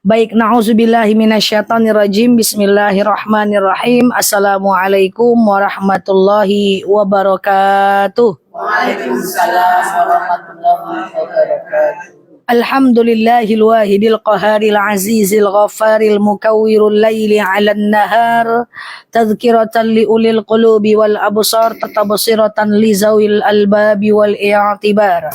Baik, na'udzubillahi minasyaitonirrajim. Bismillahirrahmanirrahim. Assalamualaikum warahmatullahi wabarakatuh. Waalaikumsalam warahmatullahi wabarakatuh. Alhamdulillahil wahidil qaharil azizil ghafaril mukawwirul laili 'alan nahar tadhkiratan li ulil qulubi wal absar tatabsiratan li zawil albabi wal i'tibar.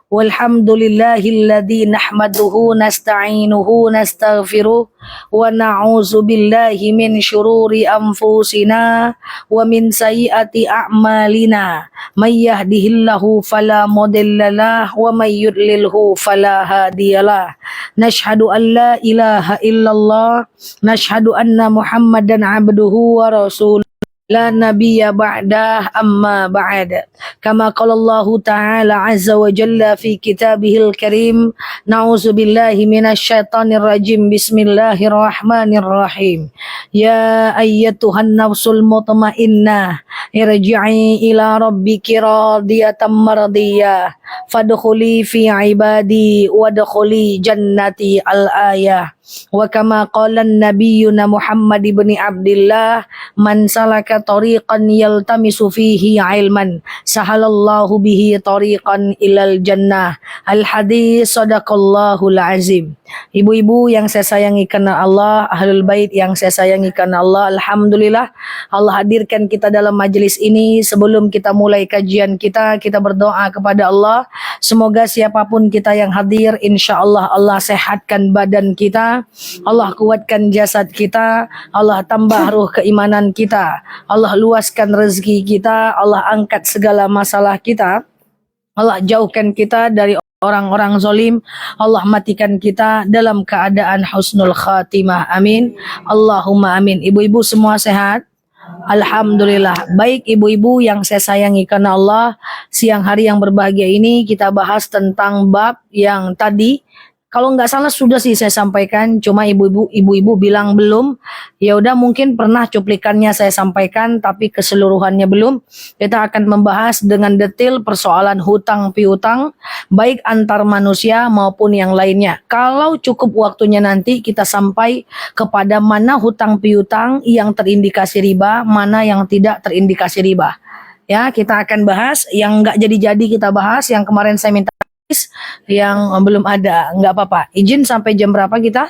Walhamdulillahilladzi nahmaduhu nasta'inuhu nastaghfiruh wa na'udzu billahi min syururi anfusina wa min sayyiati a'malina may yahdihillahu fala mudhillalah wa may yudlilhu fala hadiyalah. Nashhadu an la ilaha illallah nashhadu anna Muhammadan abduhu wa rasuluh la nabiyya ba'dah amma ba'd. Kama qala Allah Ta'ala azza wa jalla fi kitabihil karim. Na'udzu billahi minasyaitonir rajim. Bismillahirrahmanirrahim. Ya ayyatuhan nafsul mutmainnah irji'i ila rabbiki radiyatan mardiyah fadkhuli fi ibadi wadkhuli jannati al-ayah. Wa kama qala nabiyyuna Muhammad ibn Abdullah man salaka tariqan yaltamisu fihi ilman sahalallahu bihi tariqan ilal jannah. Al hadis sadaqallahul azim. Ibu-ibu yang saya sayangi karena Allah, ahlul bait yang saya sayangi karena Allah, alhamdulillah Allah hadirkan kita dalam majelis ini. Sebelum kita mulai kajian kita berdoa kepada Allah, semoga siapapun kita yang hadir, insyaallah Allah sehatkan badan kita, Allah kuatkan jasad kita, Allah tambah ruh keimanan kita, Allah luaskan rezeki kita, Allah angkat segala masalah kita, Allah jauhkan kita dari orang-orang zalim, Allah matikan kita dalam keadaan husnul khatimah. Amin. Allahumma amin. Ibu-ibu semua sehat? Alhamdulillah. Baik ibu-ibu yang saya sayangi karena Allah, siang hari yang berbahagia ini kita bahas tentang bab yang tadi, kalau nggak salah sudah sih saya sampaikan, cuma ibu-ibu bilang belum. Ya udah, mungkin pernah cuplikannya saya sampaikan, tapi keseluruhannya belum. Kita akan membahas dengan detail persoalan hutang piutang, baik antar manusia maupun yang lainnya. Kalau cukup waktunya nanti kita sampai kepada mana hutang piutang yang terindikasi riba, mana yang tidak terindikasi riba. Ya, kita akan bahas yang nggak jadi-jadi kita bahas, yang kemarin saya minta, yang belum ada, nggak apa-apa. Izin sampai jam berapa kita?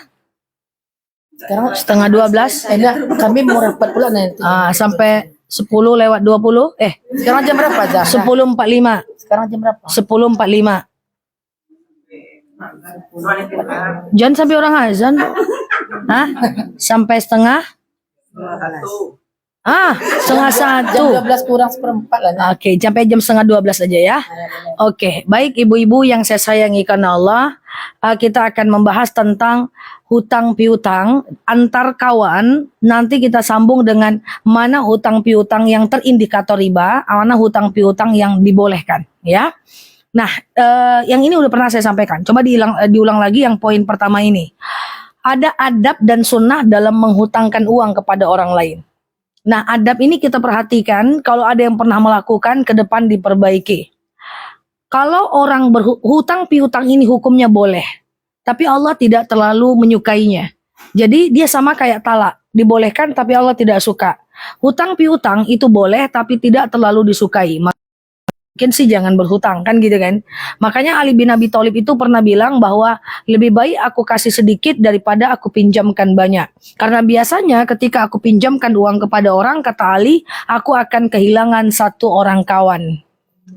Sekarang Setengah 12. enggak, kami mau rapat pula nanti. Sampai 10:20. Sekarang jam berapa, Zah? 10:45. Sekarang jam berapa? 10:45. Jangan sampai orang azan. Hah? Sampai setengah? Setengah Jam 1. 12 kurang seperempat lah. Nah. Oke, sampai jam setengah 12 aja ya. Oke, baik ibu-ibu yang saya sayangi karena Allah, kita akan membahas tentang hutang piutang antar kawan. Nanti kita sambung dengan mana hutang piutang yang terindikator riba, mana hutang piutang yang dibolehkan, ya. Nah, yang ini udah pernah saya sampaikan. Coba diulang lagi yang poin pertama ini. Ada adab dan sunnah dalam menghutangkan uang kepada orang lain. Nah, adab ini kita perhatikan, kalau ada yang pernah melakukan, ke depan diperbaiki. Kalau orang berhutang piutang ini hukumnya boleh, tapi Allah tidak terlalu menyukainya. Jadi dia sama kayak talak, dibolehkan tapi Allah tidak suka. Hutang piutang itu boleh tapi tidak terlalu disukai. Mungkin sih jangan berhutang, kan gitu kan. Makanya Ali bin Abi Thalib itu pernah bilang bahwa lebih baik aku kasih sedikit daripada aku pinjamkan banyak. Karena biasanya ketika aku pinjamkan uang kepada orang, kata Ali, aku akan kehilangan satu orang kawan.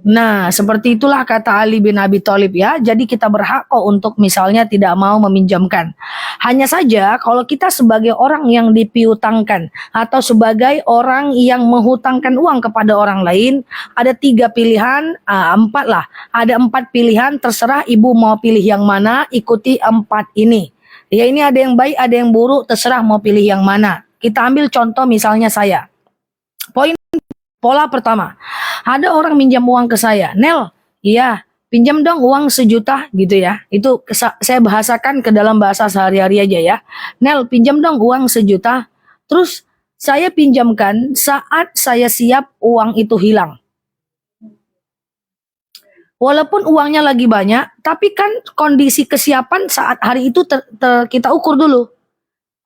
Nah, seperti itulah kata Ali bin Abi Thalib ya. Jadi kita berhak kok untuk misalnya tidak mau meminjamkan. Hanya saja kalau kita sebagai orang yang dipiutangkan atau sebagai orang yang menghutangkan uang kepada orang lain, ada 3 pilihan, 4 lah. Ada 4 pilihan, terserah ibu mau pilih yang mana, ikuti 4 ini. Ya, ini ada yang baik, ada yang buruk, terserah mau pilih yang mana. Kita ambil contoh misalnya saya. Pola pertama, ada orang minjam uang ke saya, Nel, iya, pinjam dong uang 1 juta gitu ya. Itu saya bahasakan ke dalam bahasa sehari-hari aja ya. Nel, pinjam dong uang 1 juta. Terus saya pinjamkan saat saya siap uang itu hilang. Walaupun uangnya lagi banyak, tapi kan kondisi kesiapan saat hari itu kita ukur dulu.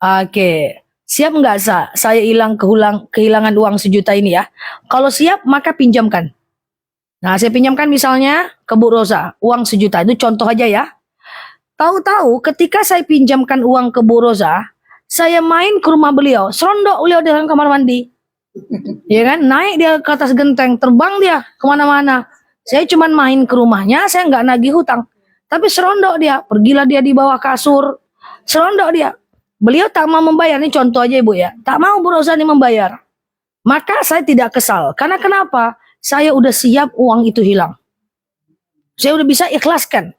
Oke, siap nggak saya kehilangan uang 1 juta ini ya? Kalau siap, maka pinjamkan. Nah, saya pinjamkan misalnya ke Bu Rosa, uang 1 juta. Itu contoh aja ya. Tahu-tahu ketika saya pinjamkan uang ke Bu Rosa, saya main ke rumah beliau, serondok beliau di dalam kamar mandi. Ya kan, naik dia ke atas genteng, terbang dia kemana-mana. Saya cuman main ke rumahnya, saya nggak nagih hutang. Tapi serondok dia, pergilah dia di bawah kasur, serondok dia. Beliau tak mau membayar, ini contoh aja Ibu ya. Tak mau Bu Rosa ini membayar. Maka saya tidak kesal. Karena kenapa? Saya udah siap uang itu hilang. Saya udah bisa ikhlaskan.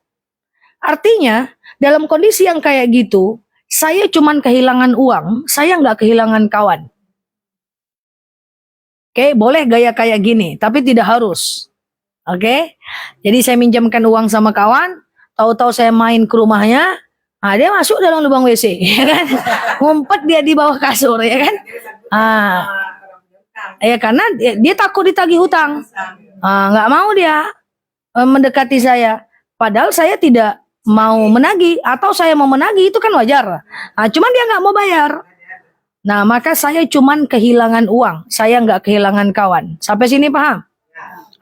Artinya, dalam kondisi yang kayak gitu, saya cuman kehilangan uang, saya nggak kehilangan kawan. Oke, boleh gaya kayak gini, tapi tidak harus. Oke, jadi saya minjamkan uang sama kawan, tahu-tahu saya main ke rumahnya, nah dia masuk dalam lubang WC, ya kan? Ngumpet dia di bawah kasur, ya kan? Ya karena dia takut ditagih hutang, nggak mau dia mendekati saya. Padahal saya tidak mau menagih, atau saya mau menagih itu kan wajar. Cuman dia nggak mau bayar. Nah, maka saya cuman kehilangan uang, saya nggak kehilangan kawan. Sampai sini paham?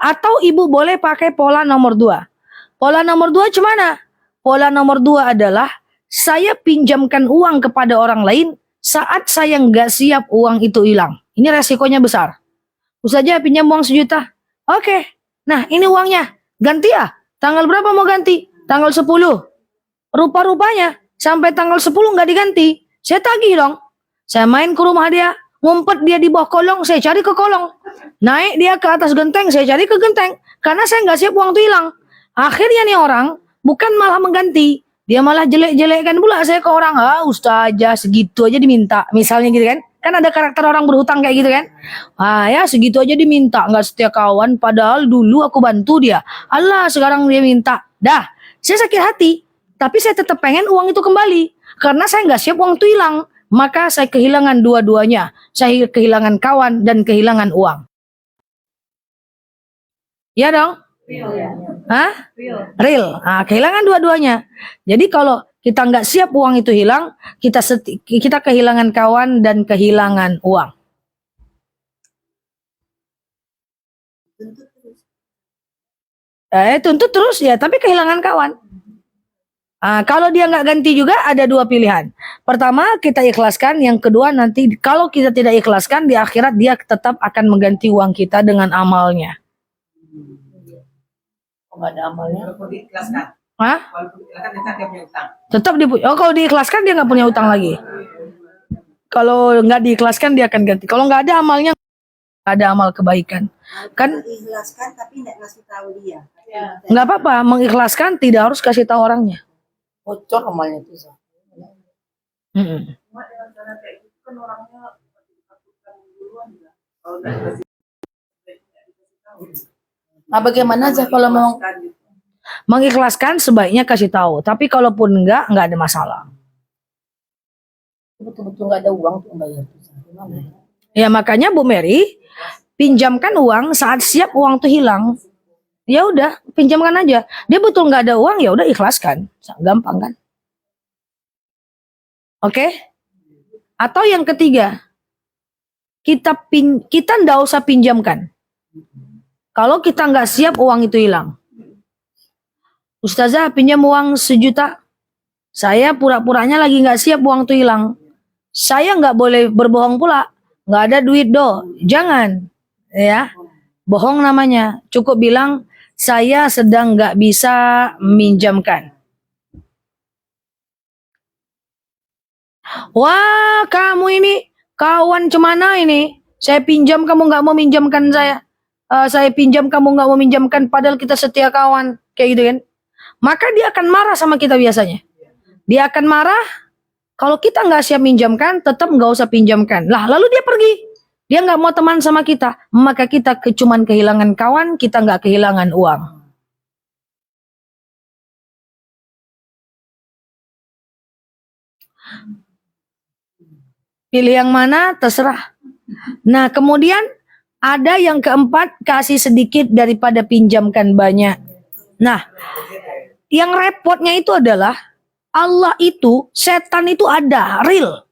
Atau ibu boleh pakai pola nomor 2. Pola nomor 2 gimana? Pola nomor 2 adalah saya pinjamkan uang kepada orang lain saat saya nggak siap uang itu hilang. Ini resikonya besar. Ustazah pinjam uang 1 juta. Oke, nah ini uangnya. Ganti ya? Tanggal berapa mau ganti? Tanggal 10. Rupa-rupanya sampai tanggal 10 nggak diganti. Saya tagih dong. Saya main ke rumah dia. Ngumpet dia di bawah kolong, saya cari ke kolong. Naik dia ke atas genteng, saya cari ke genteng. Karena saya nggak siap uang itu hilang. Akhirnya nih orang, bukan malah mengganti. Dia malah jelek-jelekkan pula saya ke orang. Ustazah segitu aja diminta. Misalnya gitu kan. Kan ada karakter orang berhutang kayak gitu kan. Ya segitu aja diminta. Nggak setia kawan. Padahal dulu aku bantu dia. Allah sekarang dia minta. Dah, saya sakit hati. Tapi saya tetap pengen uang itu kembali. Karena saya nggak siap uang itu hilang. Maka saya kehilangan dua-duanya. Saya kehilangan kawan dan kehilangan uang. Ya dong? Hah? Real. Kehilangan dua-duanya. Jadi kalau kita nggak siap uang itu hilang, kita kehilangan kawan dan kehilangan uang. Tuntut terus ya, tapi kehilangan kawan. Kalau dia nggak ganti juga ada 2 pilihan. Pertama kita ikhlaskan, yang kedua nanti kalau kita tidak ikhlaskan di akhirat dia tetap akan mengganti uang kita dengan amalnya. Nggak ada amalnya. Tetap kalau diikhlaskan dia nggak punya utang lagi. Kalau nggak diikhlaskan dia akan ganti. Kalau nggak ada amalnya, nggak ada amal kebaikan. Kan Ikhlaskan tapi nggak ngasih tahu dia. nggak apa-apa, mengikhlaskan tidak harus kasih tahu orangnya. Bocor amalnya itu. Bagaimana aja kalau mau mengikhlaskan sebaiknya kasih tahu. Tapi kalaupun nggak ada masalah. betul-betul nggak ada uang untuk bayar? Ya makanya Bu Mary pinjamkan uang saat siap uang tuh hilang. Ya udah, pinjamkan aja. Dia betul nggak ada uang, ya udah ikhlaskan. Gampang kan? Oke? Atau yang ketiga, kita nggak usah pinjamkan. Kalau kita nggak siap uang itu hilang. Ustazah pinjam uang 1 juta. Saya pura-puranya lagi nggak siap uang itu hilang. Saya nggak boleh berbohong pula. Nggak ada duit Jangan. Ya. Bohong namanya. Cukup bilang, saya sedang nggak bisa minjamkan. Wah, kamu ini kawan cemana ini? Saya pinjam, kamu nggak mau minjamkan saya. Saya pinjam, kamu nggak mau minjamkan, padahal kita setia kawan. Kayak gitu kan. Maka dia akan marah sama kita biasanya. Dia akan marah, kalau kita nggak siap minjamkan, tetap nggak usah pinjamkan. Lah, lalu dia pergi. Dia nggak mau teman sama kita. Maka kita cuman kehilangan kawan, kita nggak kehilangan uang. Pilih yang mana, terserah. Nah, kemudian ada yang keempat, kasih sedikit daripada pinjamkan banyak. Nah, yang repotnya itu adalah Allah itu, setan itu ada, real.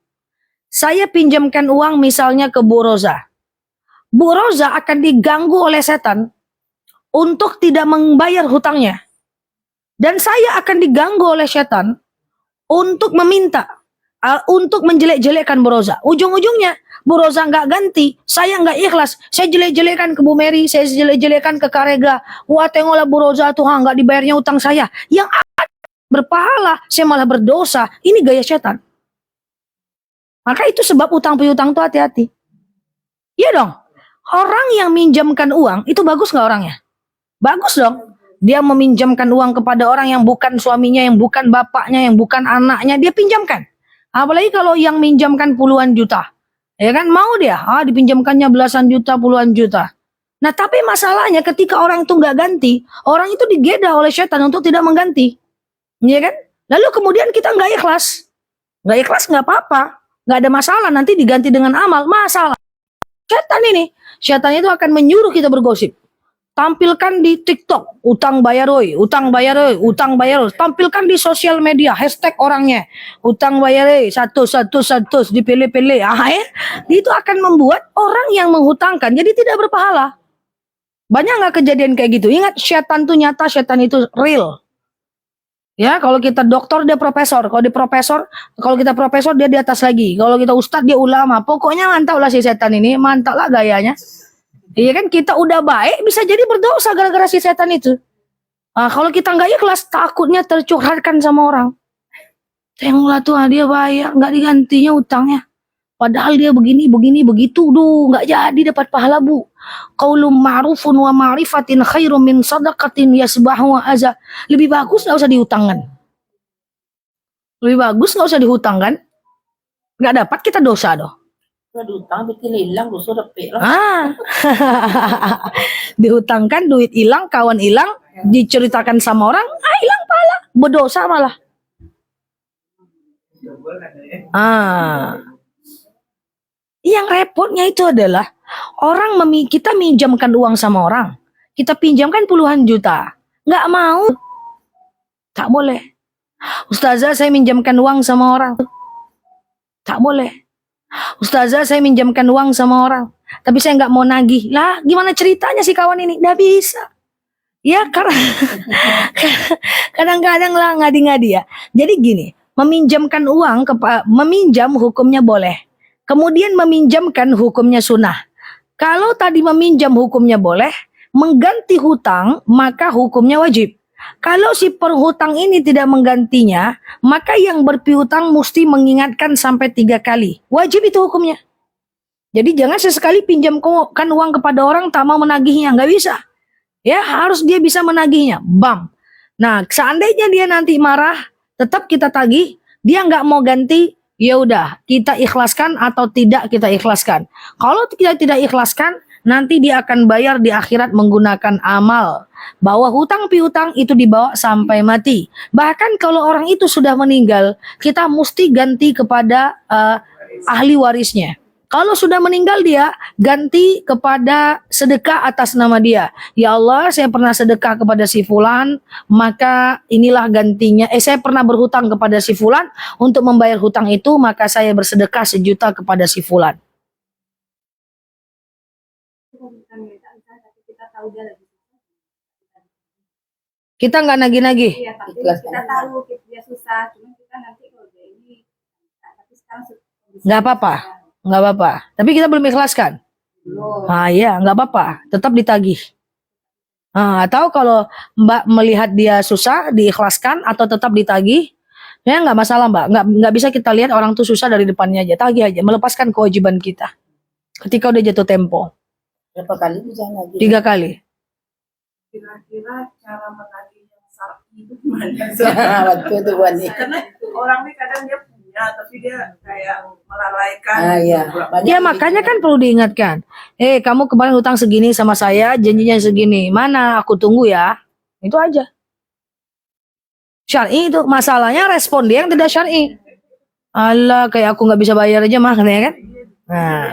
Saya pinjamkan uang misalnya ke Bu Roza. Bu Roza akan diganggu oleh setan untuk tidak membayar hutangnya. Dan saya akan diganggu oleh setan untuk meminta, untuk menjelek-jelekkan Bu Roza. Ujung-ujungnya Bu Roza nggak ganti, saya nggak ikhlas. Saya jelek-jelekan ke Bu Mary, saya jelek-jelekan ke Karega. Wah, tengoklah Bu Roza tuh, nggak dibayarnya utang saya. Yang berpahala, saya malah berdosa. Ini gaya setan. Maka itu sebab utang piutang tuh hati-hati. Iya dong. Orang yang minjamkan uang itu bagus nggak orangnya? Bagus dong. Dia meminjamkan uang kepada orang yang bukan suaminya, yang bukan bapaknya, yang bukan anaknya, dia pinjamkan. Apalagi kalau yang minjamkan puluhan juta. Ya kan, mau dia, dipinjamkannya belasan juta, puluhan juta. Nah, tapi masalahnya ketika orang itu nggak ganti, orang itu digeda oleh setan untuk tidak mengganti. Iya kan? Lalu kemudian kita nggak ikhlas. Nggak ikhlas nggak apa-apa. Nggak ada masalah, nanti diganti dengan amal. Masalah. Setan itu akan menyuruh kita bergosip. Tampilkan di TikTok, utang bayar oi, utang bayar oi, utang bayar oi. Tampilkan di sosial media, hashtag orangnya, utang bayar oi, 111 dipilih-pilih. Itu akan membuat orang yang menghutangkan jadi tidak berpahala. Banyak nggak kejadian kayak gitu? Ingat, setan itu nyata, setan itu real. Ya, kalau kita doktor dia profesor, kalau kita profesor dia di atas lagi, kalau kita ustadz dia ulama. Pokoknya mantap lah si setan ini, mantap lah gayanya. Iya kan, kita udah baik bisa jadi berdosa gara-gara si setan itu. Kalau kita nggak ikhlas, takutnya tercurhatkan sama orang. Tengoklah tuh, dia bayar nggak digantinya utangnya. Padahal dia begini begitu, nggak jadi dapat pahala, Bu. Qaulun ma'rufun wa ma'rifatin khairum min sadaqatin yasbahu wa aza. Lebih bagus nggak usah dihutangkan. Lebih bagus nggak usah dihutangkan. Nggak dapat kita dosa doh. Kalau utang bikin hilang, dosa repek lah. Dihutangkan, duit hilang, kawan hilang, diceritakan sama orang, hilang pahala, berdosa malah. Yang repotnya itu adalah kita minjamkan uang sama orang, kita pinjamkan puluhan juta, nggak mau, tak boleh. Ustazah, saya minjamkan uang sama orang, tak boleh. Ustazah, saya minjamkan uang sama orang, tapi saya nggak mau nagih. Lah, gimana ceritanya si kawan ini? Nggak bisa. Ya, karena kadang-kadang lah ngadi-ngadi ya. Jadi gini, meminjamkan uang, meminjam hukumnya boleh. Kemudian meminjamkan hukumnya sunnah. Kalau tadi meminjam hukumnya boleh, mengganti hutang maka hukumnya wajib. Kalau si penghutang ini tidak menggantinya, maka yang berpiutang mesti mengingatkan sampai 3 kali. Wajib itu hukumnya. Jadi jangan sesekali pinjamkan uang kepada orang tak mau menagihnya, nggak bisa. Ya, harus dia bisa menagihnya. Bam. Nah, seandainya dia nanti marah, tetap kita tagih, dia nggak mau ganti, ya udah, kita ikhlaskan atau tidak kita ikhlaskan. Kalau kita tidak ikhlaskan, nanti dia akan bayar di akhirat menggunakan amal. Bahwa hutang piutang itu dibawa sampai mati. Bahkan kalau orang itu sudah meninggal, kita mesti ganti kepada ahli warisnya. Kalau sudah meninggal dia, ganti kepada sedekah atas nama dia. Ya Allah, saya pernah sedekah kepada si fulan, maka inilah gantinya. Saya pernah berhutang kepada si fulan, untuk membayar hutang itu, maka saya bersedekah 1 juta kepada si fulan. Kita nggak nagih-nagih. Iya, tapi Ikhlas. kita tahu dia susah, cuma kita nanti kalau dia ini, tapi sekarang Nggak apa-apa. Nggak apa-apa. Tapi kita belum ikhlaskan. Iya, nggak apa-apa. Tetap ditagih. Atau kalau Mbak melihat dia susah, diikhlaskan atau tetap ditagih, ya nggak masalah Mbak. Nggak bisa kita lihat orang tuh susah dari depannya aja. Tagih aja, melepaskan kewajiban kita. Ketika udah jatuh tempo. Berapa kali bisa lagi? 3 kali. Kira-kira cara menagih yang syar'i itu gimana? Waktu itu buat nih. Karena orang nih kadang dia punya, tapi dia kayak melalaikan. Iya. Ya makanya kan perlu diingatkan. Kamu kemarin hutang segini sama saya, janjinya segini. Mana aku tunggu ya. Itu aja. Syar'i itu. Masalahnya respon dia yang tidak syar'i. Allah, kayak aku nggak bisa bayar aja mah, katanya kan. Nah,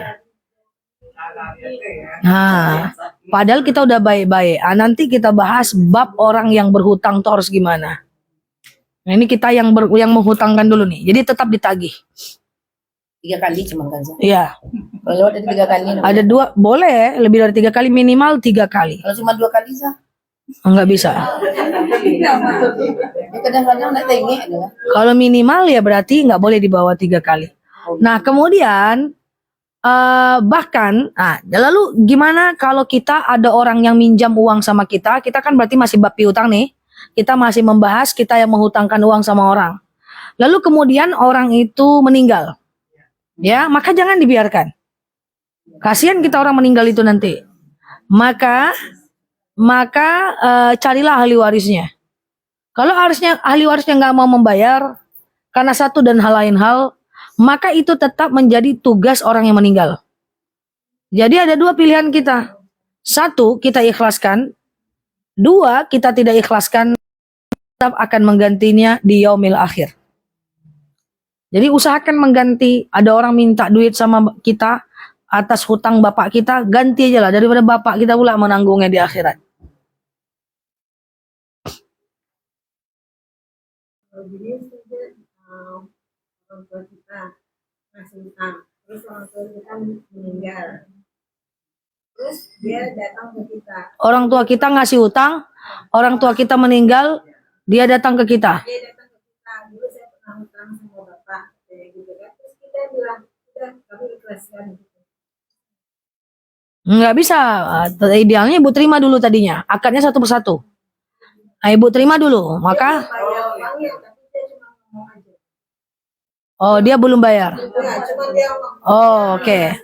Nah, padahal kita udah baik-baik. Nanti kita bahas bab orang yang berhutang tuh harus gimana. Nah, ini kita yang menghutangkan dulu nih. Jadi tetap ditagih. 3 kali cuma kan Zah. Iya. Kalau lewat dari 3 kali. Ada 2, boleh lebih dari 3 kali, minimal 3 kali. Kalau cuma 2 kali Zah. Enggak bisa. Ya kadang-kadang nak tengok ada. Kalau minimal ya berarti nggak boleh di bawah 3 kali. Nah, kemudian bahkan, lalu gimana kalau kita ada orang yang minjam uang sama kita? Kita kan berarti masih bab piutang nih. Kita masih membahas kita yang menghutangkan uang sama orang. Lalu kemudian orang itu meninggal. Ya, maka jangan dibiarkan. Kasihan kita orang meninggal itu nanti. Maka carilah ahli warisnya. Kalau ahli warisnya nggak mau membayar karena satu dan lain hal, maka itu tetap menjadi tugas orang yang meninggal. Jadi ada 2 pilihan kita. 1, kita ikhlaskan. 2, kita tidak ikhlaskan, tetap akan menggantinya di yaumil akhir. Jadi usahakan mengganti. Ada orang minta duit sama kita atas hutang bapak kita, ganti aja lah daripada bapak kita pula menanggungnya di akhirat. Jadi orang tua kita ngasih utang, terus orang tua kita meninggal, terus dia datang ke kita. Orang tua kita ngasih hutang, orang tua kita meninggal, dia datang ke kita. Dia datang ke kita, dulu saya pernah hutang sama bapak, kayak gitu kan. Terus kita bilang, udah kami ikhlaskan. Nggak bisa. Idealnya ibu terima dulu tadinya. Akadnya satu persatu. Ibu terima dulu. Maka Bayar uangnya, tapi dia cuma ngomong aja. dia belum bayar. Nah, cuma dia ngomong. Oke.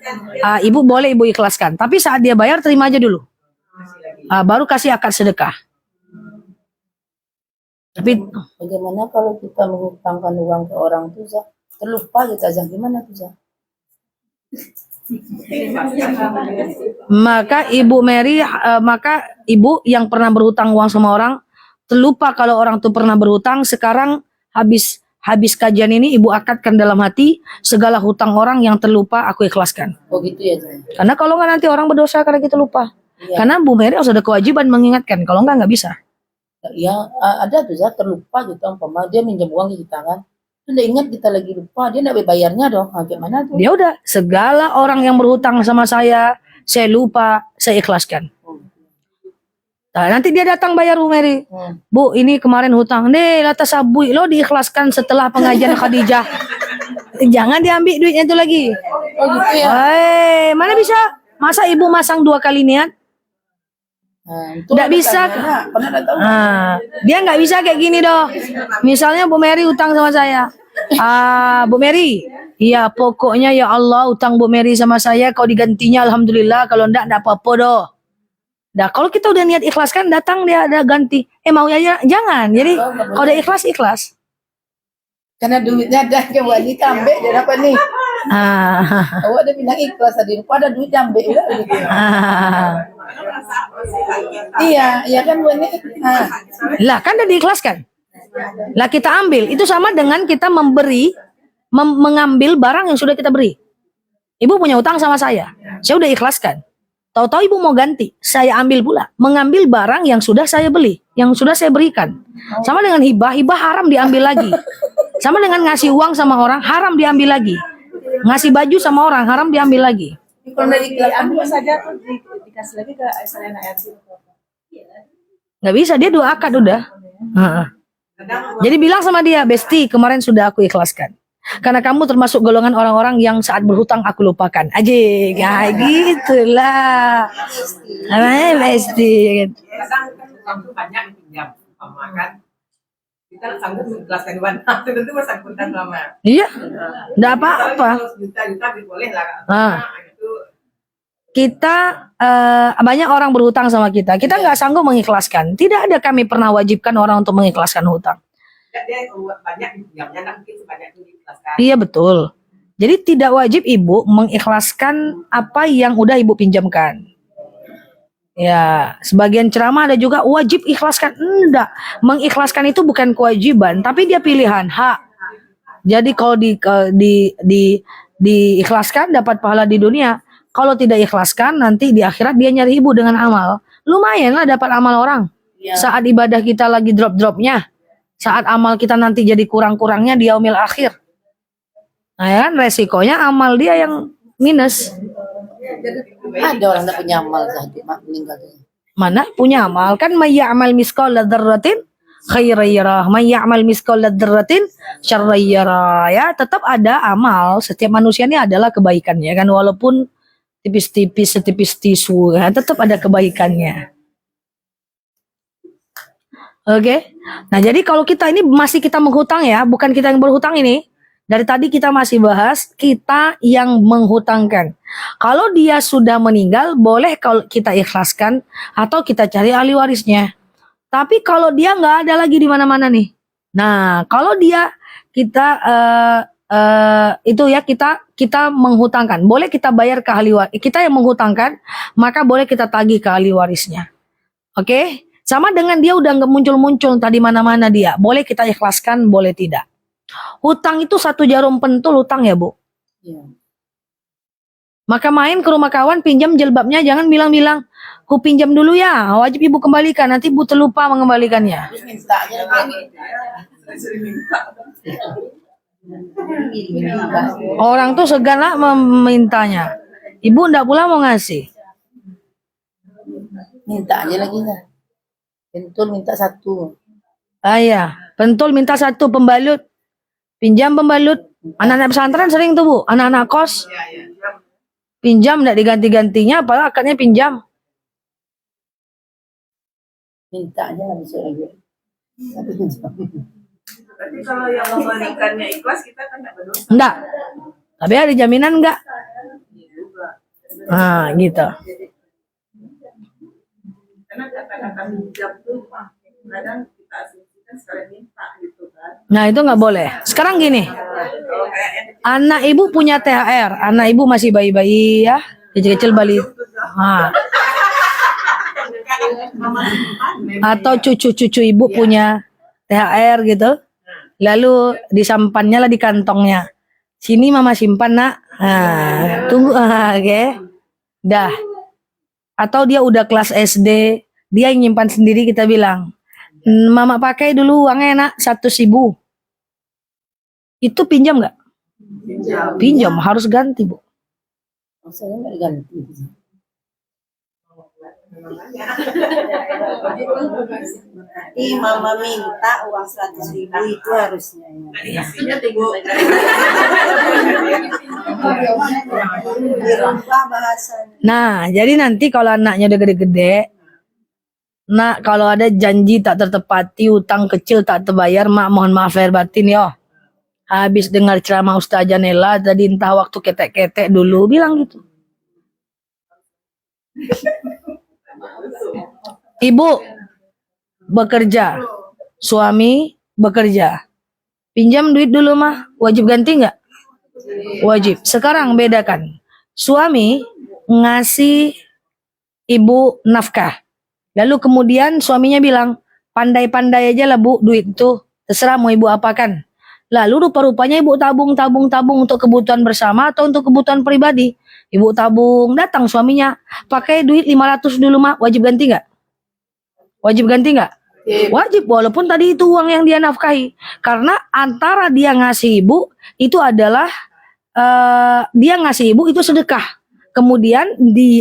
Ibu boleh ibu ikhlaskan. Tapi saat dia bayar terima aja dulu. Baru kasih akad sedekah. Tapi Bagaimana kalau kita menghutangkan uang ke orang tuh Zah? Terlupa kita Zah. Gimana tuh Zah? maka Ibu Mary, maka ibu yang pernah berhutang uang sama orang, terlupa kalau orang itu pernah berhutang. Sekarang habis kajian ini ibu akadkan dalam hati, segala hutang orang yang terlupa aku ikhlaskan. Oh gitu ya Zah. Karena kalau nggak nanti orang berdosa karena kita lupa. Iya. Karena Bu Mary harus ada kewajiban mengingatkan. Kalau nggak bisa. Ya ada tuh Zah terlupa gitu. Umpama dia minjam uang ke kita kan. Itu udah ingat kita lagi lupa. Dia nggak bayarnya dong. Gimana tuh? Dia udah, segala orang yang berhutang sama saya lupa, saya ikhlaskan. Nah, nanti dia datang bayar Bu Mary. Bu, ini kemarin hutang. Nih, latas sabu lo diikhlaskan setelah pengajian Khadijah. Jangan diambil duitnya itu lagi. Oh gitu ya. Mana bisa? Masa ibu masang 2 kali niat? Nggak bisa. Dia nggak bisa kayak gini doh. Misalnya Bu Mary utang sama saya. Bu Mary, iya pokoknya ya Allah utang Bu Mary sama saya, kau digantinya alhamdulillah, kalau enggak apa-apa doh. Nah, kalau kita udah niat ikhlaskan, datang dia ada ganti. Mau ya jangan. Jadi kalau udah ikhlas. Karena duitnya ada ke wanita ambil dia dapat nih. Awak ada bilang ikhlas tadi, lupa ada duit ambil ya gitu. Iya kan wanita. Lah kan udah diikhlaskan. Lah kita ambil, itu sama dengan kita mengambil barang yang sudah kita beri. Ibu punya utang sama saya udah ikhlaskan. Tahu-tahu ibu mau ganti, saya ambil pula, mengambil barang yang sudah saya beli, yang sudah saya berikan. Sama dengan hibah haram diambil lagi. Sama dengan ngasih uang sama orang, haram diambil lagi. Ngasih baju sama orang, haram diambil lagi. Kalau dari Ambil saja tuh dikasih lagi ke Selena RC. Nggak bisa, dia 2 akad udah. Jadi bilang sama dia, Besti, kemarin sudah aku ikhlaskan. Karena kamu termasuk golongan orang-orang yang saat berhutang aku lupakan. Aje, kayak gitulah. Namanya Besti. Kadang kan uang banyak dipinjam, kan kita sanggup mengikhlaskan uang tentu bersangkutan sama. Iya, enggak apa-apa. Juta boleh lah. Itu Kita banyak orang berhutang sama kita nggak sanggup mengikhlaskan. Tidak ada kami pernah wajibkan orang untuk mengikhlaskan hutang. dia banyak dipinjamnya, nggak mungkin sebanyak itu diikhlaskan. Iya betul. Jadi tidak wajib ibu mengikhlaskan apa yang udah ibu pinjamkan. Ya, sebagian ceramah ada juga wajib ikhlaskan. Enggak, mengikhlaskan itu bukan kewajiban, tapi dia pilihan hak. Jadi kalau diikhlaskan dapat pahala di dunia, Kalau tidak ikhlaskan, nanti di akhirat dia nyari ibu dengan amal. Lumayan lah dapat amal orang. Ya. Saat ibadah kita lagi drop-dropnya, saat amal kita nanti jadi kurang-kurangnya di yaumil akhir. Nah ya kan, resikonya amal dia yang minus. Ada orang tak punya amal saja meninggal. Mana punya amal kan, may ya'mal misqala dzarratin khairan yarah, may ya'mal misqala dzarratin syarran yarah. Ya, tetap ada amal. Setiap manusia ini adalah kebaikannya kan, walaupun tipis-tipis, setipis tisu, ya, tetap ada kebaikannya. Oke. Nah, jadi kalau kita ini masih kita menghutang ya, bukan kita yang berhutang ini. Dari tadi kita masih bahas kita yang menghutangkan. Kalau dia sudah meninggal, boleh kalau kita ikhlaskan atau kita cari ahli warisnya. Tapi kalau dia nggak ada lagi di mana-mana nih. Nah, kalau dia kita itu ya kita menghutangkan, boleh kita bayar ke ahli waris. Kita yang menghutangkan, maka boleh kita tagih ke ahli warisnya. Oke? Sama dengan dia udah nggak muncul-muncul tadi mana-mana dia, boleh kita ikhlaskan, boleh tidak. Hutang itu satu jarum pentul hutang ya Bu. Ya. Maka main ke rumah kawan pinjam jilbabnya, jangan bilang-bilang, ku pinjam dulu ya, wajib ibu kembalikan, nanti ibu terlupa mengembalikannya. Terus minta aja lagi. Sering minta. Orang tuh segan lah memintanya. Ibu ndak pula mau ngasih. Minta aja lagi lah. Pentul minta satu. Iya, pentul minta satu pembalut. Pinjam pembalut. Anak-anak pesantren sering tuh Bu, anak-anak kos. Ya, ya. Pinjam ndak diganti-gantinya, padahal akadnya pinjam. Minta aja lah besok lagi. Tapi pinjam. Tapi kalau yang memberikannya ikhlas, kita kan nggak berdosa. Enggak. Tapi ada jaminan enggak? Iya juga. Nah, gitu. Karena kata-kata pinjam tuh kadang kita asumsikan sekalian minta gitu kan. Nah, itu nggak boleh. Sekarang gini, Kalau kayak anak ibu punya THR, anak ibu masih bayi-bayi ya, kecil-kecil bali. Nah. Atau cucu-cucu ibu punya THR gitu. Lalu disampannya lah di kantongnya. Sini mama simpan nak. Nah, tunggu, oke. Dah. Atau dia udah kelas SD, dia yang nyimpan sendiri, kita bilang, mama pakai dulu uangnya nak 100.000. Itu pinjam nggak? Pinjam, harus ganti Bu. Maksudnya nggak diganti. Berarti mama minta uang 100.000 itu harusnya ya. isinya tigo. Dirubah bahasanya. Nah, jadi nanti kalau anaknya udah gede-gede, nak kalau ada janji tak tertepati, utang kecil tak terbayar, mak mohon maaf lahir batin yo. Habis dengar ceramah Ustazah Nela tadi, entah waktu ketek-ketek dulu, bilang gitu. Ibu bekerja, suami bekerja, pinjam duit dulu mah, wajib ganti nggak? Wajib. Sekarang bedakan, suami ngasih ibu nafkah, lalu kemudian suaminya bilang, pandai-pandai aja lah Bu, duit itu terserah mau ibu apakan. Lalu rupa-rupanya ibu tabung untuk kebutuhan bersama atau untuk kebutuhan pribadi. Ibu tabung, datang suaminya, pakai duit 500 dulu mak, wajib ganti nggak? Wajib ganti nggak? Wajib, walaupun tadi itu uang yang dia nafkahi. Karena antara dia ngasih ibu, itu adalah, dia ngasih ibu itu sedekah. Kemudian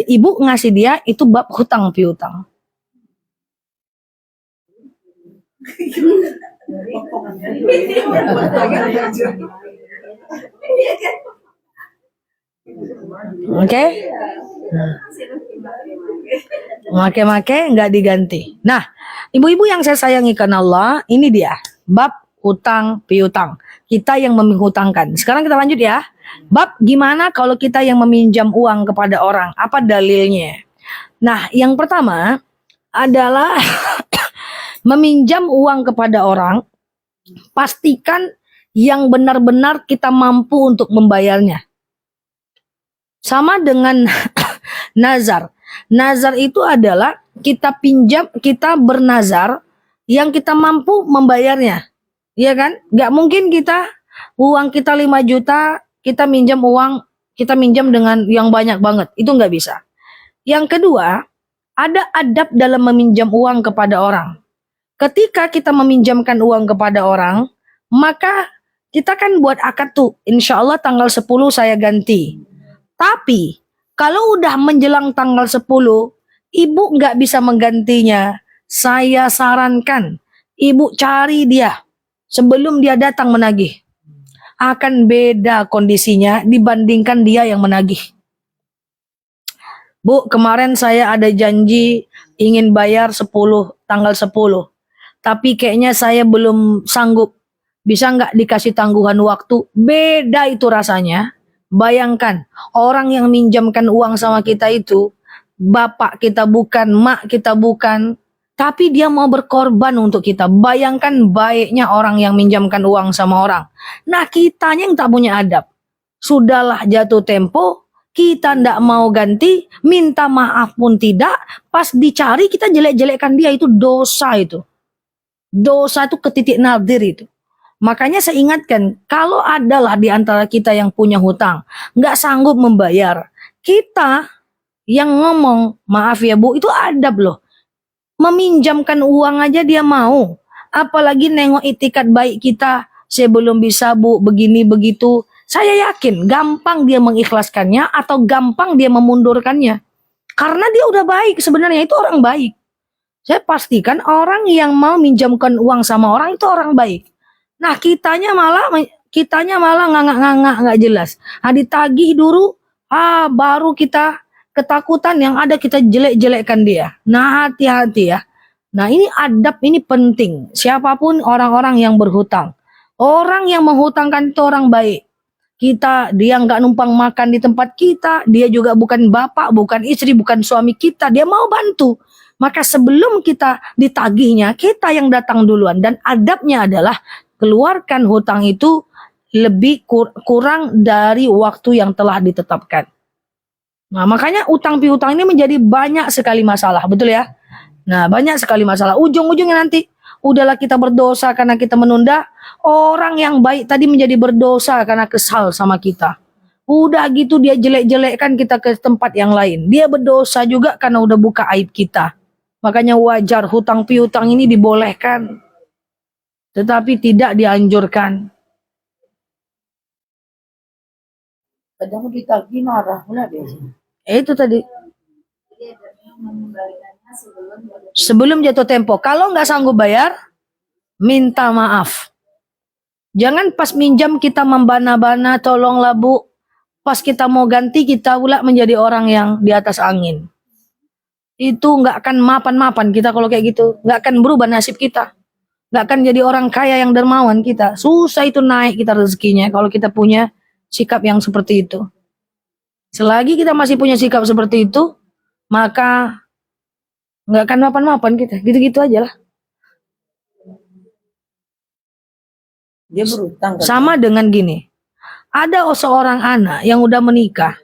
ibu ngasih dia, itu bab hutang piutang. Oke? Make-make nggak diganti. Nah, ibu-ibu yang saya sayangi karena Allah, ini dia bab hutang piutang. Kita yang menghutangkan. Sekarang kita lanjut ya. Bab gimana kalau kita yang meminjam uang kepada orang? Apa dalilnya? Nah, yang pertama adalah meminjam uang kepada orang, pastikan yang benar-benar kita mampu untuk membayarnya. Sama dengan nazar. Nazar itu adalah kita pinjam, kita bernazar yang kita mampu membayarnya. Iya kan? Gak mungkin uang kita 5 juta, kita minjam uang kita minjam dengan yang banyak banget. Itu nggak bisa. Yang kedua, ada adab dalam meminjam uang kepada orang. Ketika kita meminjamkan uang kepada orang, maka kita kan buat akad tuh, insya Allah tanggal 10 saya ganti. Tapi, kalau udah menjelang tanggal 10, ibu nggak bisa menggantinya. Saya sarankan, ibu cari dia sebelum dia datang menagih. Akan beda kondisinya dibandingkan dia yang menagih. Bu, kemarin saya ada janji ingin bayar 10, tanggal 10. Tapi kayaknya saya belum sanggup. Bisa nggak dikasih tangguhan waktu? Beda itu rasanya. Bayangkan, orang yang minjamkan uang sama kita itu, bapak kita bukan, mak kita bukan, tapi dia mau berkorban untuk kita. Bayangkan baiknya orang yang minjamkan uang sama orang. Nah, kitanya yang tak punya adab. Sudahlah jatuh tempo, kita ndak mau ganti, minta maaf pun tidak, pas dicari kita jelek-jelekkan dia, itu dosa itu. Dosa itu ke titik nadir itu. Makanya saya ingatkan, kalau adalah di antara kita yang punya hutang, nggak sanggup membayar, kita yang ngomong, maaf ya bu, itu adab loh. Meminjamkan uang aja dia mau. Apalagi nengok itikat baik kita, saya belum bisa bu, begini begitu. Saya yakin gampang dia mengikhlaskannya atau gampang dia memundurkannya. Karena dia udah baik, sebenarnya itu orang baik. Saya pastikan orang yang mau minjamkan uang sama orang itu orang baik. Nah, kitanya malah ngangak-ngangak nggak jelas. Ditagih dulu, baru kita ketakutan, yang ada kita jelek-jelekkan dia. Nah, hati-hati ya. Nah, ini adab, ini penting. Siapapun orang-orang yang berhutang. Orang yang menghutangkan itu orang baik. Dia nggak numpang makan di tempat kita, dia juga bukan bapak, bukan istri, bukan suami kita, dia mau bantu. Maka sebelum kita ditagihnya, kita yang datang duluan. Dan adabnya adalah keluarkan hutang itu lebih kurang dari waktu yang telah ditetapkan. Nah, makanya utang piutang ini menjadi banyak sekali masalah, betul ya? Nah, banyak sekali masalah. Ujung-ujungnya nanti, udahlah kita berdosa karena kita menunda, orang yang baik tadi menjadi berdosa karena kesal sama kita. Udah gitu dia jelek-jelekkan kita ke tempat yang lain. Dia berdosa juga karena udah buka aib kita. Makanya wajar hutang piutang ini dibolehkan, tetapi tidak dianjurkan. Kadang ditagih marah pula dia. Itu tadi. Jadi adabnya mengembalikannya sebelum Sebelum jatuh tempo. Kalau nggak sanggup bayar, minta maaf. Jangan pas minjam kita membana-bana, tolonglah bu. Pas kita mau ganti, kita pula menjadi orang yang di atas angin. Itu nggak akan mapan-mapan kita kalau kayak gitu. Nggak akan berubah nasib kita. Nggak akan jadi orang kaya yang dermawan kita. Susah itu naik kita rezekinya kalau kita punya sikap yang seperti itu. Selagi kita masih punya sikap seperti itu, maka nggak akan mapan-mapan kita. Gitu-gitu aja lah. Dia berutang kan. Sama dengan gini. Ada seorang anak yang udah menikah.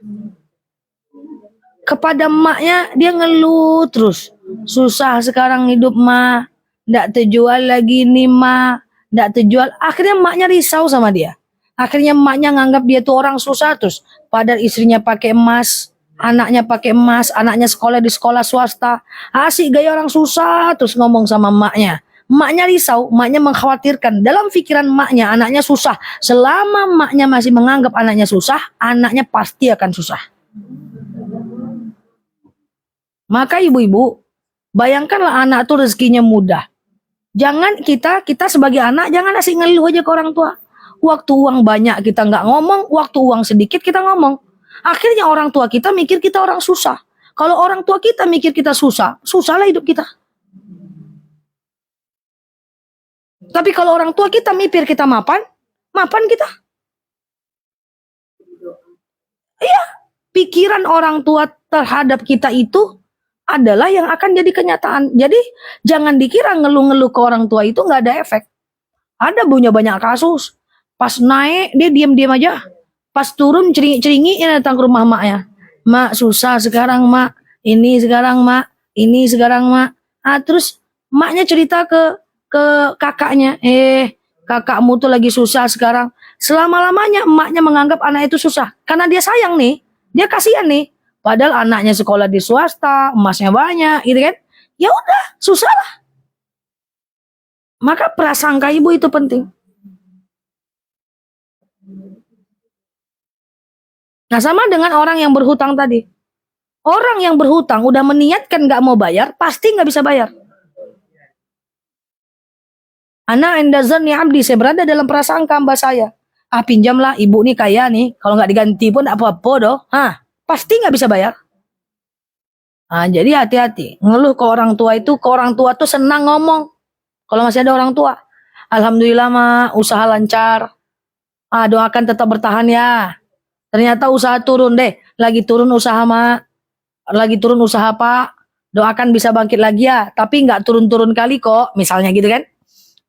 Kepada emaknya dia ngeluh terus. Susah sekarang hidup mak. Nggak terjual lagi nih mak. Nggak terjual. Akhirnya emaknya risau sama dia. Akhirnya emaknya nganggap dia tuh orang susah terus. Padahal istrinya pakai emas. Anaknya pakai emas. Anaknya sekolah di sekolah swasta. Asik gaya orang susah terus ngomong sama emaknya. Emaknya risau, emaknya mengkhawatirkan. Dalam pikiran emaknya, anaknya susah. Selama emaknya masih menganggap anaknya susah, anaknya pasti akan susah. Maka ibu-ibu, bayangkanlah anak tuh rezekinya mudah. Jangan kita sebagai anak, jangan asik ngeluh aja ke orang tua. Waktu uang banyak kita nggak ngomong, waktu uang sedikit kita ngomong. Akhirnya orang tua kita mikir kita orang susah. Kalau orang tua kita mikir kita susah, susahlah hidup kita. Tapi kalau orang tua kita mikir kita mapan, mapan kita. Iya, pikiran orang tua terhadap kita itu adalah yang akan jadi kenyataan. Jadi jangan dikira ngeluh-ngeluh ke orang tua itu nggak ada efek. Ada punya banyak kasus. Pas naik dia diam-diam aja. Pas turun ceringi-ceringi datang ke rumah maknya. Mak susah sekarang mak. Ini sekarang mak. Ini sekarang mak. Terus maknya cerita ke kakaknya. Kakakmu tuh lagi susah sekarang. selama-lamanya emaknya menganggap anak itu susah. Karena dia sayang nih, dia kasihan nih. Padahal anaknya sekolah di swasta, emasnya banyak, gitu kan. Ya udah, susah lah. Maka prasangka ibu itu penting. Nah, sama dengan orang yang berhutang tadi. Orang yang berhutang udah meniatkan nggak mau bayar, pasti nggak bisa bayar. Ana endazan ya abdi, saya berada dalam prasangka hamba saya. Ah, pinjamlah, ibu nih kaya nih, kalau nggak diganti pun apa-apa doh. Pasti nggak bisa bayar. Jadi hati-hati. Ngeluh ke orang tua itu, ke orang tua tuh senang ngomong. Kalau masih ada orang tua. Alhamdulillah mah, usaha lancar. Doakan tetap bertahan ya. Ternyata usaha turun deh. Lagi turun usaha mak. Lagi turun usaha pak. Doakan bisa bangkit lagi ya. Tapi nggak turun-turun kali kok. Misalnya gitu kan.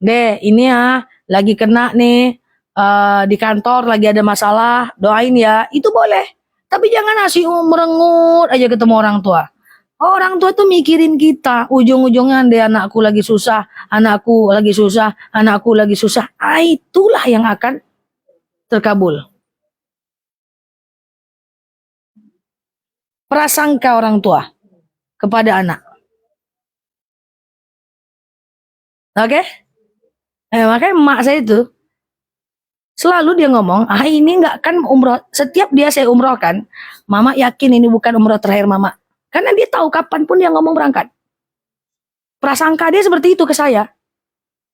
Deh, ini ya. Lagi kena nih. Di kantor lagi ada masalah. Doain ya. Itu boleh. Tapi jangan nasi merengut aja ketemu orang tua. Orang tua tuh mikirin kita. Ujung-ujungnya deh anakku lagi susah. Anakku lagi susah. Anakku lagi susah. Itulah yang akan terkabul. Prasangka orang tua kepada anak. Oke? Makanya emak saya itu selalu dia ngomong, ini nggak kan umroh. Setiap dia saya umrohkan, mama yakin ini bukan umroh terakhir mama. Karena dia tahu kapanpun dia ngomong berangkat. Prasangka dia seperti itu ke saya.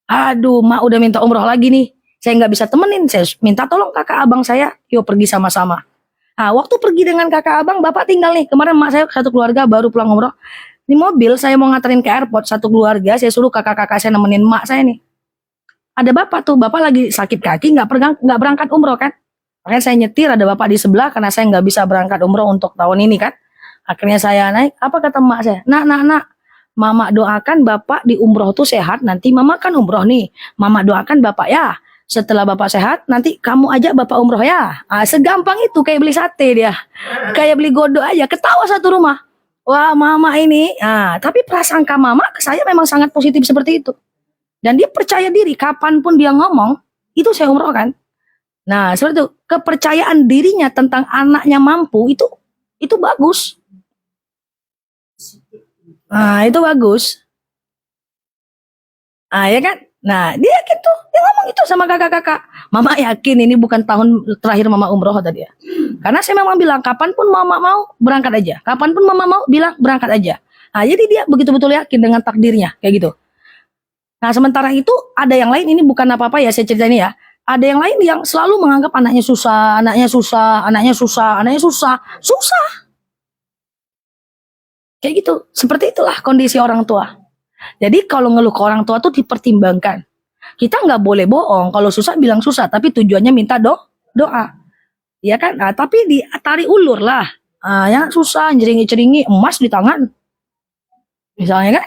Aduh, mak udah minta umroh lagi nih. Saya nggak bisa temenin. Saya minta tolong kakak abang saya, yuk pergi sama-sama. Waktu pergi dengan kakak abang, bapak tinggal nih. Kemarin mak saya satu keluarga baru pulang umroh. Di mobil saya mau nganterin ke airport satu keluarga. Saya suruh kakak-kakak saya nemenin mak saya nih. Ada bapak tuh, bapak lagi sakit kaki, nggak berangkat umroh kan. Makanya saya nyetir, ada bapak di sebelah karena saya nggak bisa berangkat umroh untuk tahun ini kan. Akhirnya saya naik, apa kata mak saya? Nak, mama doakan bapak di umroh tuh sehat, nanti mama kan umroh nih. Mama doakan bapak ya. Setelah bapak sehat, nanti kamu ajak bapak umroh ya. Segampang itu, kayak beli sate dia. Kayak beli godok aja, ketawa satu rumah. Wah, mama ini. Tapi prasangka mama ke saya memang sangat positif seperti itu. Dan dia percaya diri, kapanpun dia ngomong, itu saya umrohkan. Nah, seperti itu. Kepercayaan dirinya tentang anaknya mampu, itu bagus. Itu bagus. Ya kan? Nah, dia yakin tuh, dia ngomong itu sama kakak-kakak. Mama yakin ini bukan tahun terakhir mama umroh tadi ya. Karena saya memang bilang, kapanpun mama mau, berangkat aja. Kapanpun mama mau, bilang berangkat aja. Jadi dia begitu-betul yakin dengan takdirnya, kayak gitu. Nah, sementara itu ada yang lain, ini bukan apa-apa ya saya cerita ini ya. Ada yang lain yang selalu menganggap anaknya susah, anaknya susah, anaknya susah, anaknya susah. Susah. Kayak gitu. Seperti itulah kondisi orang tua. Jadi kalau ngeluh ke orang tua tuh dipertimbangkan. Kita nggak boleh bohong. Kalau susah bilang susah, tapi tujuannya minta doa. Ya kan? Tapi ditarik ulur lah. Ya susah, jeringi-jeringi emas di tangan. Misalnya kan?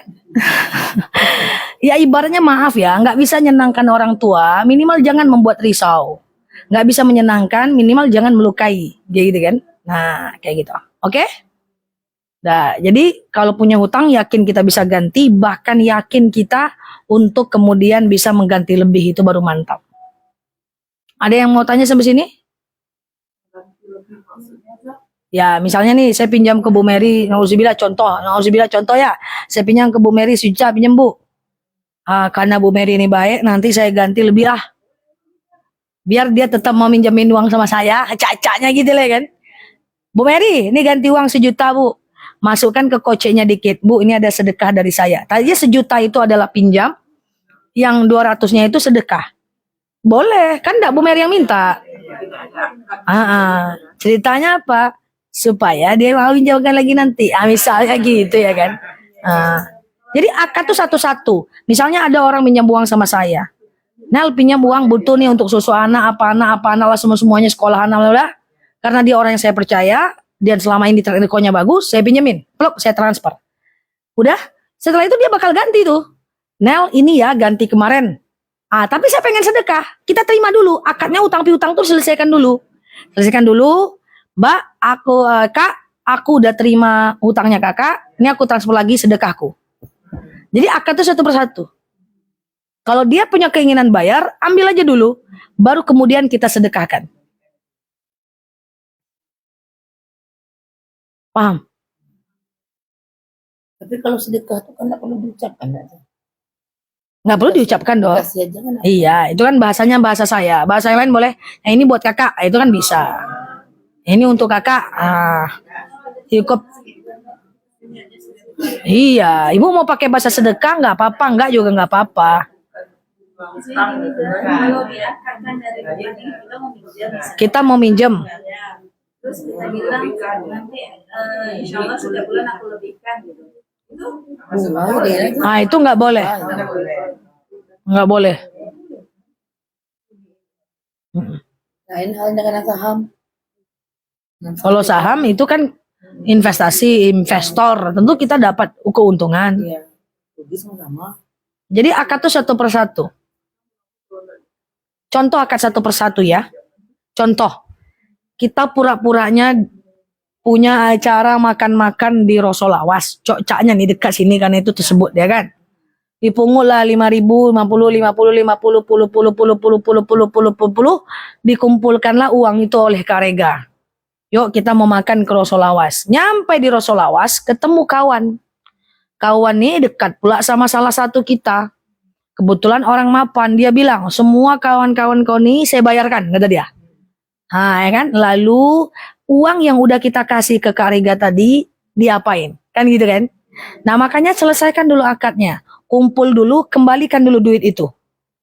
Ya ibaratnya maaf ya, nggak bisa menyenangkan orang tua, minimal jangan membuat risau. Nggak bisa menyenangkan, minimal jangan melukai. Gitu kan? Nah, kayak gitu. Oke? Nah, jadi kalau punya hutang yakin kita bisa ganti, bahkan yakin kita untuk kemudian bisa mengganti lebih, itu baru mantap. Ada yang mau tanya sampai sini? Ya, misalnya nih saya pinjam ke Bu Mary, nauzubillah contoh ya. Saya pinjam ke Bu Mary sejuta, pinjam Bu. Karena Bu Mary ini baik, nanti saya ganti lebih lah. Biar dia tetap mau minjemin uang sama saya, acak-acaknya gitu lah kan. Bu Mary, ini ganti uang 1 juta Bu. Masukkan ke koceknya dikit. Bu, ini ada sedekah dari saya. Tadinya 1 juta itu adalah pinjam, yang 200-nya itu sedekah. Boleh, kan enggak Bu Mary yang minta. Ceritanya apa? Supaya dia mau pinjamkan lagi nanti. Misalnya gitu ya kan. Jadi akad tuh satu-satu. Misalnya ada orang pinjam uang sama saya. Nel pinjam uang butuh nih untuk susu anak, apa anak lah semuanya sekolah anak lah. Karena dia orang yang saya percaya, dan selama ini track record-nya bagus, saya pinjemin. Plok, saya transfer. Udah, setelah itu dia bakal ganti tuh. Nel ini ya ganti kemarin. Tapi saya pengen sedekah. Kita terima dulu. Akadnya utang piutang tuh selesaikan dulu. Mbak, Kak, aku udah terima hutangnya kakak. Ini aku transfer lagi sedekahku. Jadi akad itu satu persatu. Kalau dia punya keinginan bayar, ambil aja dulu, baru kemudian kita sedekahkan. Paham? Tapi kalau sedekah itu kan nggak perlu diucapkan. Nggak perlu diucapkan dong. Kasih aja kan. Iya, itu kan bahasanya bahasa saya. Bahasa yang lain boleh. Nah, ini buat kakak, itu kan bisa. Ini untuk kakak. Cukup. Iya, ibu mau pakai bahasa sedekah nggak apa-apa, nggak juga nggak apa-apa. Kalau diangkatkan dari rekening kita mau pinjam, Kita mau minjem. ya. Terus kita bilang nanti insya Allah setiap bulan aku lebihkan gitu. Itu Mau dia. Nah, itu nggak boleh. Nggak boleh. Lain hal dengan saham. Kalau saham itu kan investasi, investor. Tentu kita dapat keuntungan. Iya. Rugi sama-sama. Jadi akad itu satu persatu. Contoh akad satu persatu ya. Contoh, kita pura-puranya punya acara makan-makan di Rosolawas. Cokcaknya nih dekat sini kan itu tersebut ya kan. Dipungut lah 5.000, 50, dikumpulkanlah uang itu oleh Karega. Yuk kita mau makan ke Rosolawas. Nyampe di Rosolawas ketemu kawan. Kawan nih dekat pula sama salah satu kita. Kebetulan orang mapan, dia bilang, semua kawan-kawan kau nih saya bayarkan, kata dia. Nah, ya kan? Lalu uang yang udah kita kasih ke Karega tadi diapain? Kan gitu kan? Nah, makanya selesaikan dulu akadnya. Kumpul dulu, kembalikan dulu duit itu.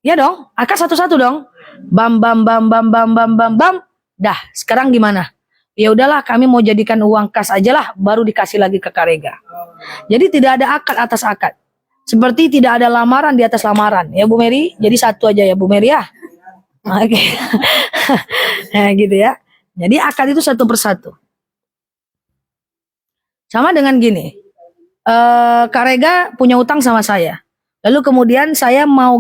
Ya dong, akad satu-satu dong. Bam bam bam bam bam bam bam bam. Dah, sekarang gimana? Ya udahlah, kami mau jadikan uang kas aja lah, baru dikasih lagi ke Karega. Jadi tidak ada akad atas akad. Seperti tidak ada lamaran di atas lamaran. Ya Bu Mary, jadi satu aja ya Bu Mary ya. Oke. Nah, gitu ya. Jadi akad itu satu persatu. Sama dengan gini. Karega punya utang sama saya. Lalu kemudian saya mau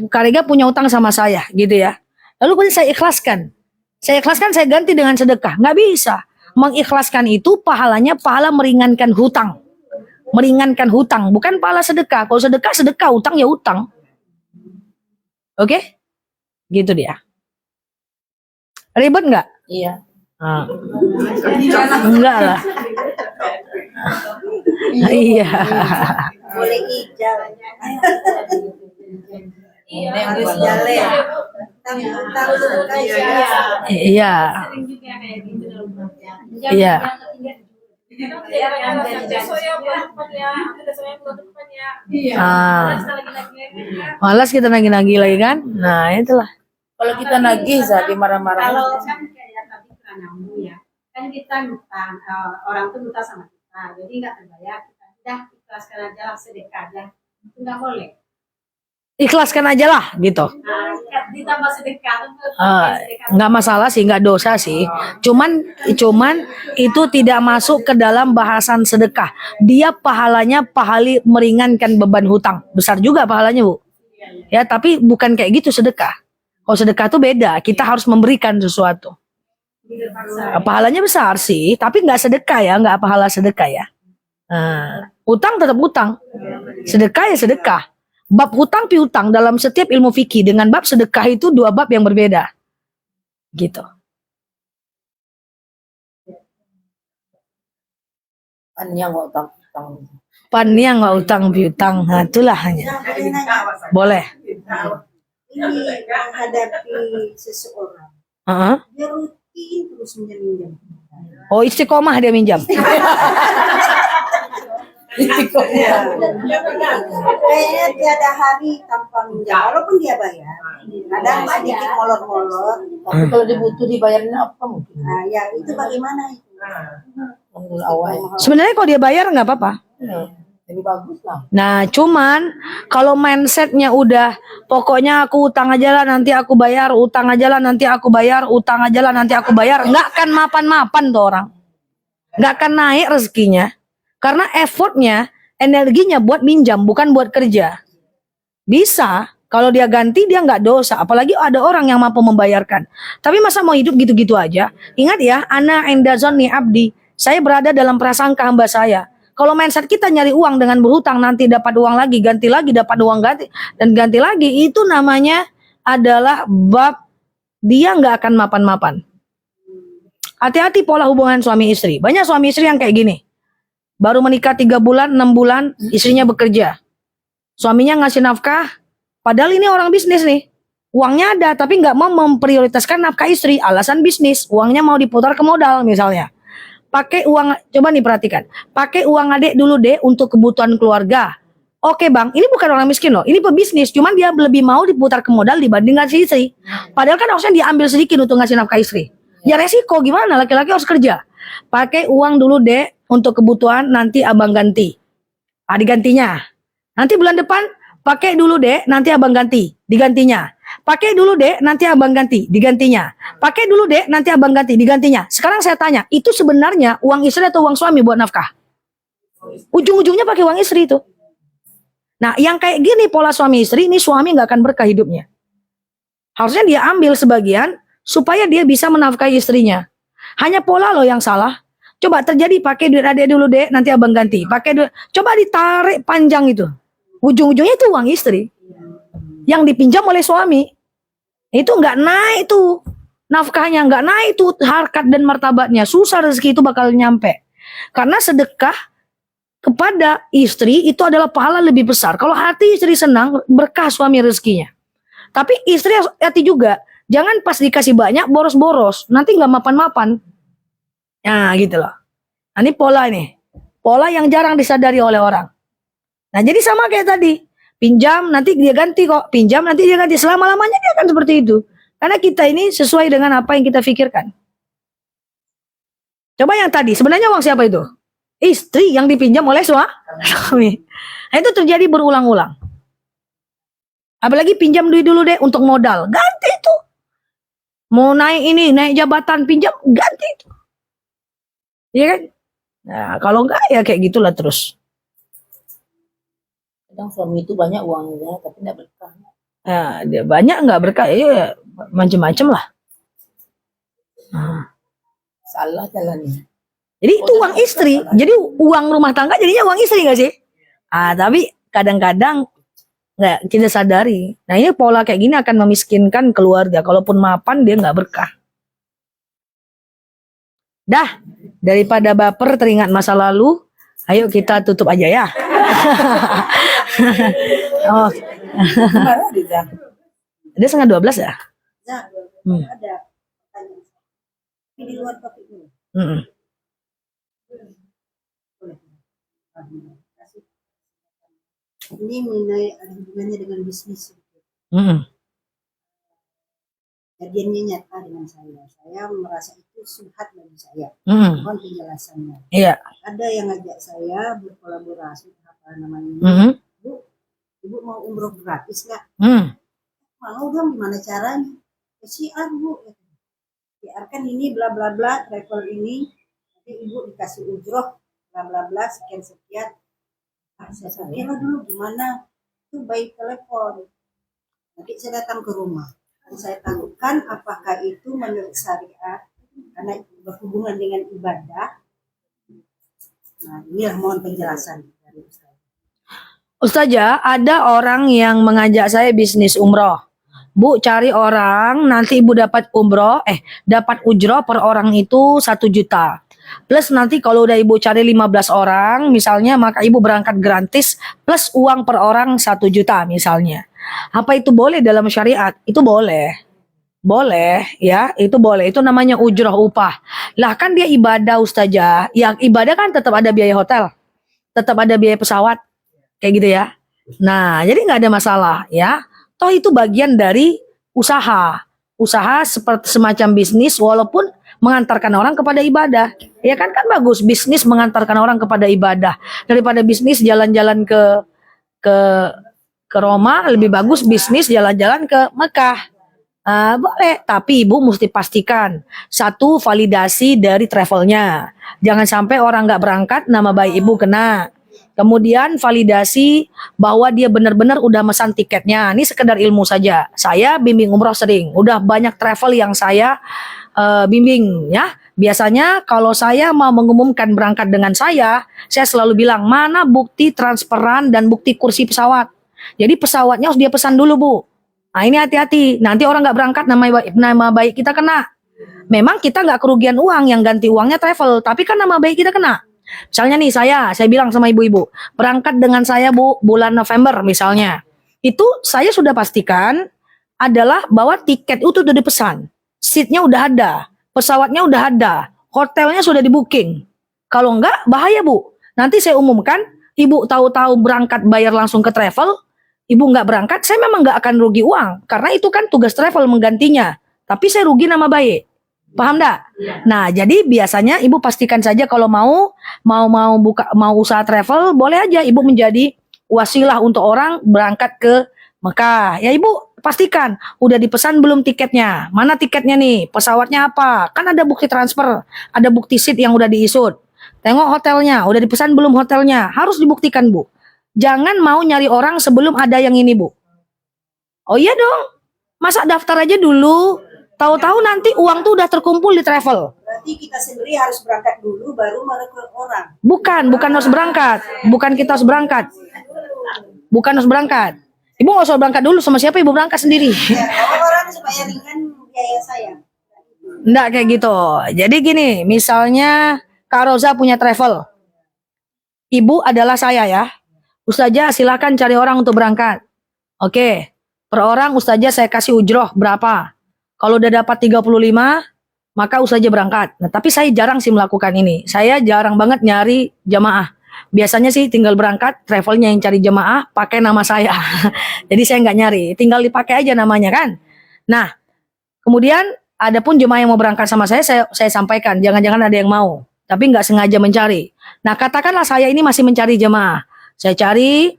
Karega punya utang sama saya, gitu ya. Lalu kemudian saya ikhlaskan. Saya ganti dengan sedekah. Nggak bisa. Mengikhlaskan itu pahalanya pahala meringankan hutang. Meringankan hutang, bukan pahala sedekah. Kalau sedekah, utang ya utang. Oke? Gitu dia. Ribet nggak? Iya. Enggak lah. Iya. boleh hijau. Iya. Harus jalan. Tahu suka ya. Iya. Sering juga kayak gitu dalam kerja. Iya. Malas kita nagih-nagih lagi kan? Nah, itulah. Kalau kita nagih jadi marah-marah. Kalau kan kayak tadi keranamu ya, kan kita ngutang, orang tuh ngutang sama kita, jadi nggak terbayar, kita udah ikhlaskan aja lah, sedekah aja, itu nggak boleh. Ikhlaskan aja lah gitu. Nah, ditambah sedekah tuh Nggak masalah sih, nggak dosa sih. Cuman itu tidak masuk ke dalam bahasan sedekah. Dia pahalanya meringankan beban hutang. Besar juga pahalanya, Bu. Ya, tapi bukan kayak gitu sedekah. Kalau sedekah tuh beda. Kita harus memberikan sesuatu. Pahalanya besar sih, tapi nggak sedekah ya, nggak pahala sedekah ya. Utang tetap utang. Sedekah ya sedekah. Bab hutang piutang dalam setiap ilmu fikih dengan bab sedekah itu dua bab yang berbeda. Gitu. Panjang kok utang. Pannya nggak utang piutang. Nah, itulah hanya. Boleh. Ini menghadapi seseorang, Heeh. dia rutin terus minjam. Oh, istiqomah dia minjam. Kayaknya tiada hari tanpa minjam, walaupun dia bayar. Kadang sedikit molor-molor. Tapi kalau dibutuh dibayarnya apa mungkin? Nah, ya itu bagaimana itu? Menurut awal. Sebenarnya kalau dia bayar nggak apa-apa. Lebih bagus lah. Nah, cuman kalau mindsetnya udah pokoknya aku utang aja lah nanti aku bayar, utang aja lah nanti aku bayar, utang aja lah nanti aku bayar, nggak akan mapan-mapan tuh orang. Nggak akan naik rezekinya. Karena effortnya, energinya buat minjam, bukan buat kerja. Bisa, kalau dia ganti dia nggak dosa. Apalagi ada orang yang mampu membayarkan. Tapi masa mau hidup gitu-gitu aja? Ingat ya, ana inda zonni abdi. Saya berada dalam prasangka hamba saya. Kalau mindset kita nyari uang dengan berhutang, nanti dapat uang lagi, ganti lagi, dapat uang ganti, dan ganti lagi, itu namanya adalah bab dia nggak akan mapan-mapan. Hati-hati pola hubungan suami istri. Banyak suami istri yang kayak gini. Baru menikah 3 bulan, 6 bulan, istrinya bekerja. Suaminya ngasih nafkah, padahal ini orang bisnis nih. Uangnya ada, tapi nggak mau memprioritaskan nafkah istri. Alasan bisnis, uangnya mau diputar ke modal misalnya. Pakai uang, coba nih perhatikan. Pakai uang adek dulu deh untuk kebutuhan keluarga. Oke bang, ini bukan orang miskin loh. Ini pebisnis, cuman dia lebih mau diputar ke modal dibanding ngasih istri. Padahal kan harusnya diambil sedikit untuk ngasih nafkah istri. Ya resiko gimana, laki-laki harus kerja. Pakai uang dulu deh untuk kebutuhan, nanti abang ganti. Digantinya. Nanti bulan depan pakai dulu deh, nanti abang ganti, digantinya. Pakai dulu deh, nanti abang ganti, digantinya. Pakai dulu deh, nanti abang ganti, digantinya. Sekarang saya tanya, itu sebenarnya uang istri atau uang suami buat nafkah? Ujung-ujungnya pakai uang istri itu. Nah, yang kayak gini pola suami istri, ini suami nggak akan berkah hidupnya. Harusnya dia ambil sebagian supaya dia bisa menafkahi istrinya. Hanya pola loh yang salah. Coba terjadi pakai duit adek dulu deh, nanti abang ganti. Pakai duit, coba ditarik panjang itu. Ujung-ujungnya itu uang istri yang dipinjam oleh suami. Itu nggak naik tuh nafkahnya, nggak naik tuh harkat dan martabatnya. Susah rezeki itu bakal nyampe. Karena sedekah kepada istri itu adalah pahala lebih besar. Kalau hati istri senang, berkah suami rezekinya. Tapi istri hati juga, jangan pas dikasih banyak boros-boros, nanti nggak mapan-mapan. Nah gitu loh. Nah, ini pola nih. Pola yang jarang disadari oleh orang. Nah jadi sama kayak tadi. Pinjam nanti dia ganti kok. Pinjam nanti dia ganti. Selama-lamanya dia akan seperti itu. Karena kita ini sesuai dengan apa yang kita pikirkan. Coba yang tadi. Sebenarnya uang siapa itu? Istri yang dipinjam oleh suami. Nah itu terjadi berulang-ulang. Apalagi pinjam duit dulu deh untuk modal. Ganti itu. Mau naik ini, naik jabatan, pinjam, ganti itu. Iya kan? Nah, kalau enggak ya kayak gitulah terus. Kadang suami itu banyak uangnya tapi tidak berkah. Nah, dia banyak nggak berkah, ya macam-macam lah. Nah. Salah jalannya. Jadi itu uang istri. Jadi uang rumah tangga jadinya uang istri nggak sih? Tapi kadang-kadang nggak kita sadari. Nah ini pola kayak gini akan memiskinkan keluarga. Kalaupun mapan dia nggak berkah. Dah, daripada baper teringat masa lalu, ayo kita tutup aja ya. Oh, Kemarin dia. dia 11:30 ya? Zak, Hmm. ada pertanyaan. Ini di luar topik ini. Mm-mm. Boleh. Terima kasih. Ini mengenai ada hubungannya dengan bisnis. Mm-mm. Kejadiannya nyata dengan saya. Saya merasa itu subhat bagi saya. Mm-mm. Mohon penjelasannya. Iya. Ada yang ngajak saya berkolaborasi apa namanya? Mm-mm. Ibu mau umroh gratis nggak? Mm. Mau dong, gimana caranya? Siar bu, siarkan ini bla bla bla travel ini, nanti ibu dikasih ujroh bla bla bla sekian sekian. Saya sampaikan dulu gimana? Itu baik telepon. Nanti saya datang ke rumah. Dan saya tanyakan apakah itu menurut syariat karena berhubungan dengan ibadah. Nah, inilah mohon penjelasan dari Ustaz. Ustazah, ada orang yang mengajak saya bisnis umroh. Bu, cari orang, nanti ibu dapat dapat ujroh per orang itu 1 juta. Plus nanti kalau udah ibu cari 15 orang, misalnya, maka ibu berangkat gratis, plus uang per orang 1 juta misalnya. Apa itu boleh dalam syariat? Itu boleh. Boleh, ya, itu boleh. Itu namanya ujroh upah. Lah kan dia ibadah Ustazah. Yang ibadah kan tetap ada biaya hotel. Tetap ada biaya pesawat. Kayak gitu ya. Nah, jadi nggak ada masalah ya. Toh itu bagian dari usaha. Usaha seperti semacam bisnis walaupun mengantarkan orang kepada ibadah. Ya kan bagus bisnis mengantarkan orang kepada ibadah. Daripada bisnis jalan-jalan ke Roma, lebih bagus bisnis jalan-jalan ke Mekah. Boleh, tapi ibu mesti pastikan satu validasi dari travelnya. Jangan sampai orang nggak berangkat nama baik ibu kena. Kemudian validasi bahwa dia benar-benar udah mesan tiketnya. Ini sekedar ilmu saja. Saya bimbing umroh sering. Udah banyak travel yang saya bimbing ya. Biasanya kalau saya mau mengumumkan berangkat dengan saya selalu bilang mana bukti transferan dan bukti kursi pesawat. Jadi pesawatnya harus dia pesan dulu, Bu. Nah ini hati-hati, nanti orang nggak berangkat nama baik kita kena. Memang kita nggak kerugian uang, yang ganti uangnya travel, tapi kan nama baik kita kena. Misalnya nih saya bilang sama ibu-ibu, berangkat dengan saya Bu bulan November misalnya. Itu saya sudah pastikan adalah bahwa tiket itu udah dipesan, seatnya udah ada, pesawatnya udah ada, hotelnya sudah di booking. Kalau enggak bahaya Bu. Nanti saya umumkan, ibu tahu-tahu berangkat bayar langsung ke travel, ibu nggak berangkat, saya memang nggak akan rugi uang karena itu kan tugas travel menggantinya. Tapi saya rugi nama baik. Paham enggak? Nah, jadi biasanya ibu pastikan saja kalau mau usaha travel, boleh aja ibu menjadi wasilah untuk orang berangkat ke Mekah. Ya ibu pastikan udah dipesan belum tiketnya, mana tiketnya nih, pesawatnya apa, kan ada bukti transfer, ada bukti seat yang udah diisut, tengok hotelnya, udah dipesan belum hotelnya, harus dibuktikan Bu. Jangan mau nyari orang sebelum ada yang ini Bu. Oh iya dong, masa daftar aja dulu, tahu-tahu nanti uang tuh udah terkumpul di travel. Berarti kita sendiri harus berangkat dulu baru merekrut orang. Bukan harus berangkat, bukan kita harus berangkat, bukan harus berangkat. Ibu nggak usah berangkat dulu, sama siapa ibu berangkat sendiri. Ya, orang supaya ringan biaya saya. Enggak kayak gitu. Jadi gini, misalnya Kak Roza punya travel. Ibu adalah saya ya. Ustazah silakan cari orang untuk berangkat. Oke. Per orang Ustazah saya kasih ujroh berapa. Kalau udah dapat 35, maka Ustazah berangkat. Nah, tapi saya jarang sih melakukan ini. Saya jarang banget nyari jamaah. Biasanya sih tinggal berangkat, travelnya yang cari jemaah, pakai nama saya. Jadi saya nggak nyari, tinggal dipakai aja namanya kan. Nah, kemudian ada pun jemaah yang mau berangkat sama saya sampaikan, jangan-jangan ada yang mau, tapi nggak sengaja mencari. Nah, katakanlah saya ini masih mencari jemaah. Saya cari,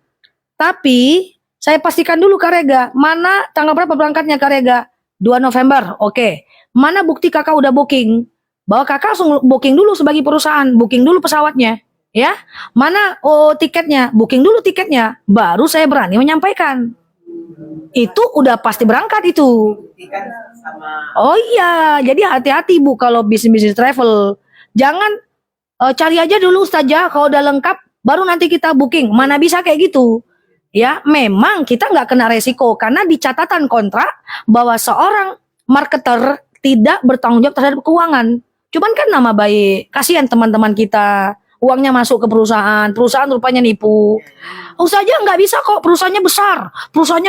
tapi saya pastikan dulu Kak Rega, mana tanggal berapa berangkatnya Kak Rega? 2 November, oke. Mana bukti kakak udah booking? Bahwa kakak langsung booking dulu sebagai perusahaan, booking dulu pesawatnya. Ya, mana tiketnya? Booking dulu tiketnya, baru saya berani menyampaikan. Itu udah pasti berangkat itu. Buktikan sama Oh iya, jadi hati-hati Bu kalau bisnis travel. Jangan cari aja dulu Ustazah, kalau udah lengkap baru nanti kita booking. Mana bisa kayak gitu? Ya, memang kita nggak kena resiko karena di catatan kontrak bahwa seorang marketer tidak bertanggung jawab terhadap keuangan. Cuman kan nama baik, kasihan teman-teman kita. Uangnya masuk ke perusahaan rupanya nipu. Ustazah nggak bisa kok, perusahaannya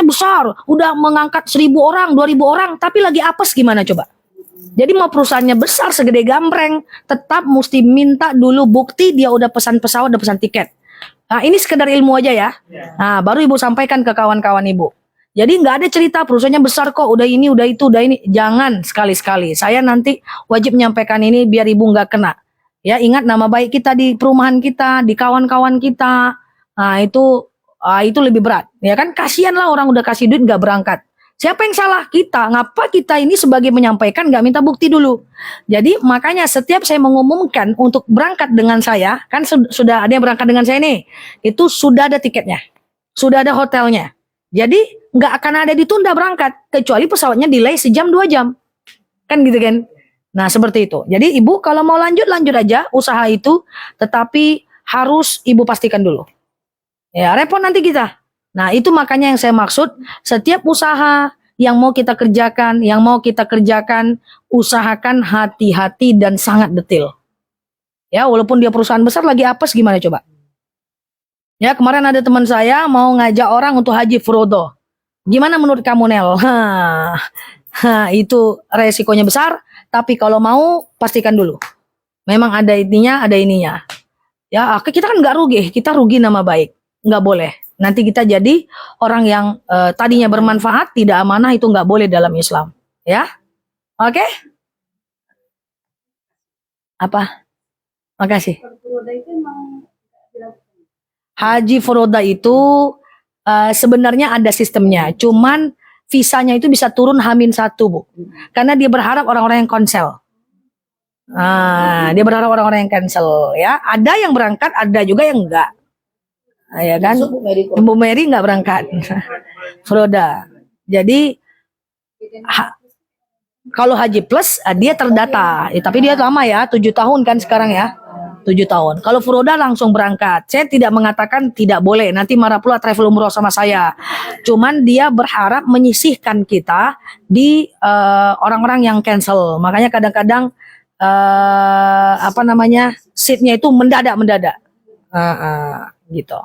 besar, udah mengangkat 1.000 orang, 2.000 orang, tapi lagi apes gimana coba? Jadi mau perusahaannya besar segede gambreng, tetap mesti minta dulu bukti dia udah pesan pesawat, udah pesan tiket. Nah ini sekedar ilmu aja ya. Nah baru ibu sampaikan ke kawan-kawan ibu. Jadi nggak ada cerita perusahaannya besar kok, udah ini, udah itu, udah ini. Jangan sekali-sekali. Saya nanti wajib menyampaikan ini biar ibu nggak kena. Ya ingat nama baik kita di perumahan kita, di kawan-kawan kita. Nah itu lebih berat. Ya kan kasihan lah orang udah kasih duit nggak berangkat. Siapa yang salah? Kita. Ngapa kita ini sebagai menyampaikan nggak minta bukti dulu? Jadi makanya setiap saya mengumumkan untuk berangkat dengan saya, kan sudah ada yang berangkat dengan saya nih. Itu sudah ada tiketnya, sudah ada hotelnya. Jadi nggak akan ada ditunda berangkat kecuali pesawatnya delay sejam 2 jam. Kan gitu kan? Nah seperti itu. Jadi ibu kalau mau lanjut aja usaha itu, tetapi harus ibu pastikan dulu. Ya repot nanti kita. Nah itu makanya yang saya maksud, setiap usaha yang mau kita kerjakan, usahakan hati-hati dan sangat detail. Ya walaupun dia perusahaan besar lagi apes gimana coba. Ya kemarin ada teman saya mau ngajak orang untuk haji furodo. Gimana menurut kamu Nel? Itu resikonya besar. Tapi kalau mau pastikan dulu. Memang ada ininya, ada ininya. Ya, kita kan nggak rugi, kita rugi nama baik. Nggak boleh. Nanti kita jadi orang yang tadinya bermanfaat, tidak amanah, itu nggak boleh dalam Islam. Ya, oke? Apa? Makasih. Haji furoda itu sebenarnya ada sistemnya. Cuman visanya itu bisa turun H-1 Bu. Karena dia berharap orang-orang yang cancel. Dia berharap orang-orang yang cancel ya. Ada yang berangkat, ada juga yang enggak. Ya kan? Bu Mary enggak berangkat. Furoda. Jadi Kalau haji plus dia terdata, tapi dia lama ya, 7 tahun kan sekarang ya. 7 tahun. Kalau furoda langsung berangkat. Saya tidak mengatakan tidak boleh. Nanti marah pula travel umroh sama saya. Cuman dia berharap menyisihkan kita di orang-orang yang cancel. Makanya kadang-kadang seatnya itu mendadak. Gitu.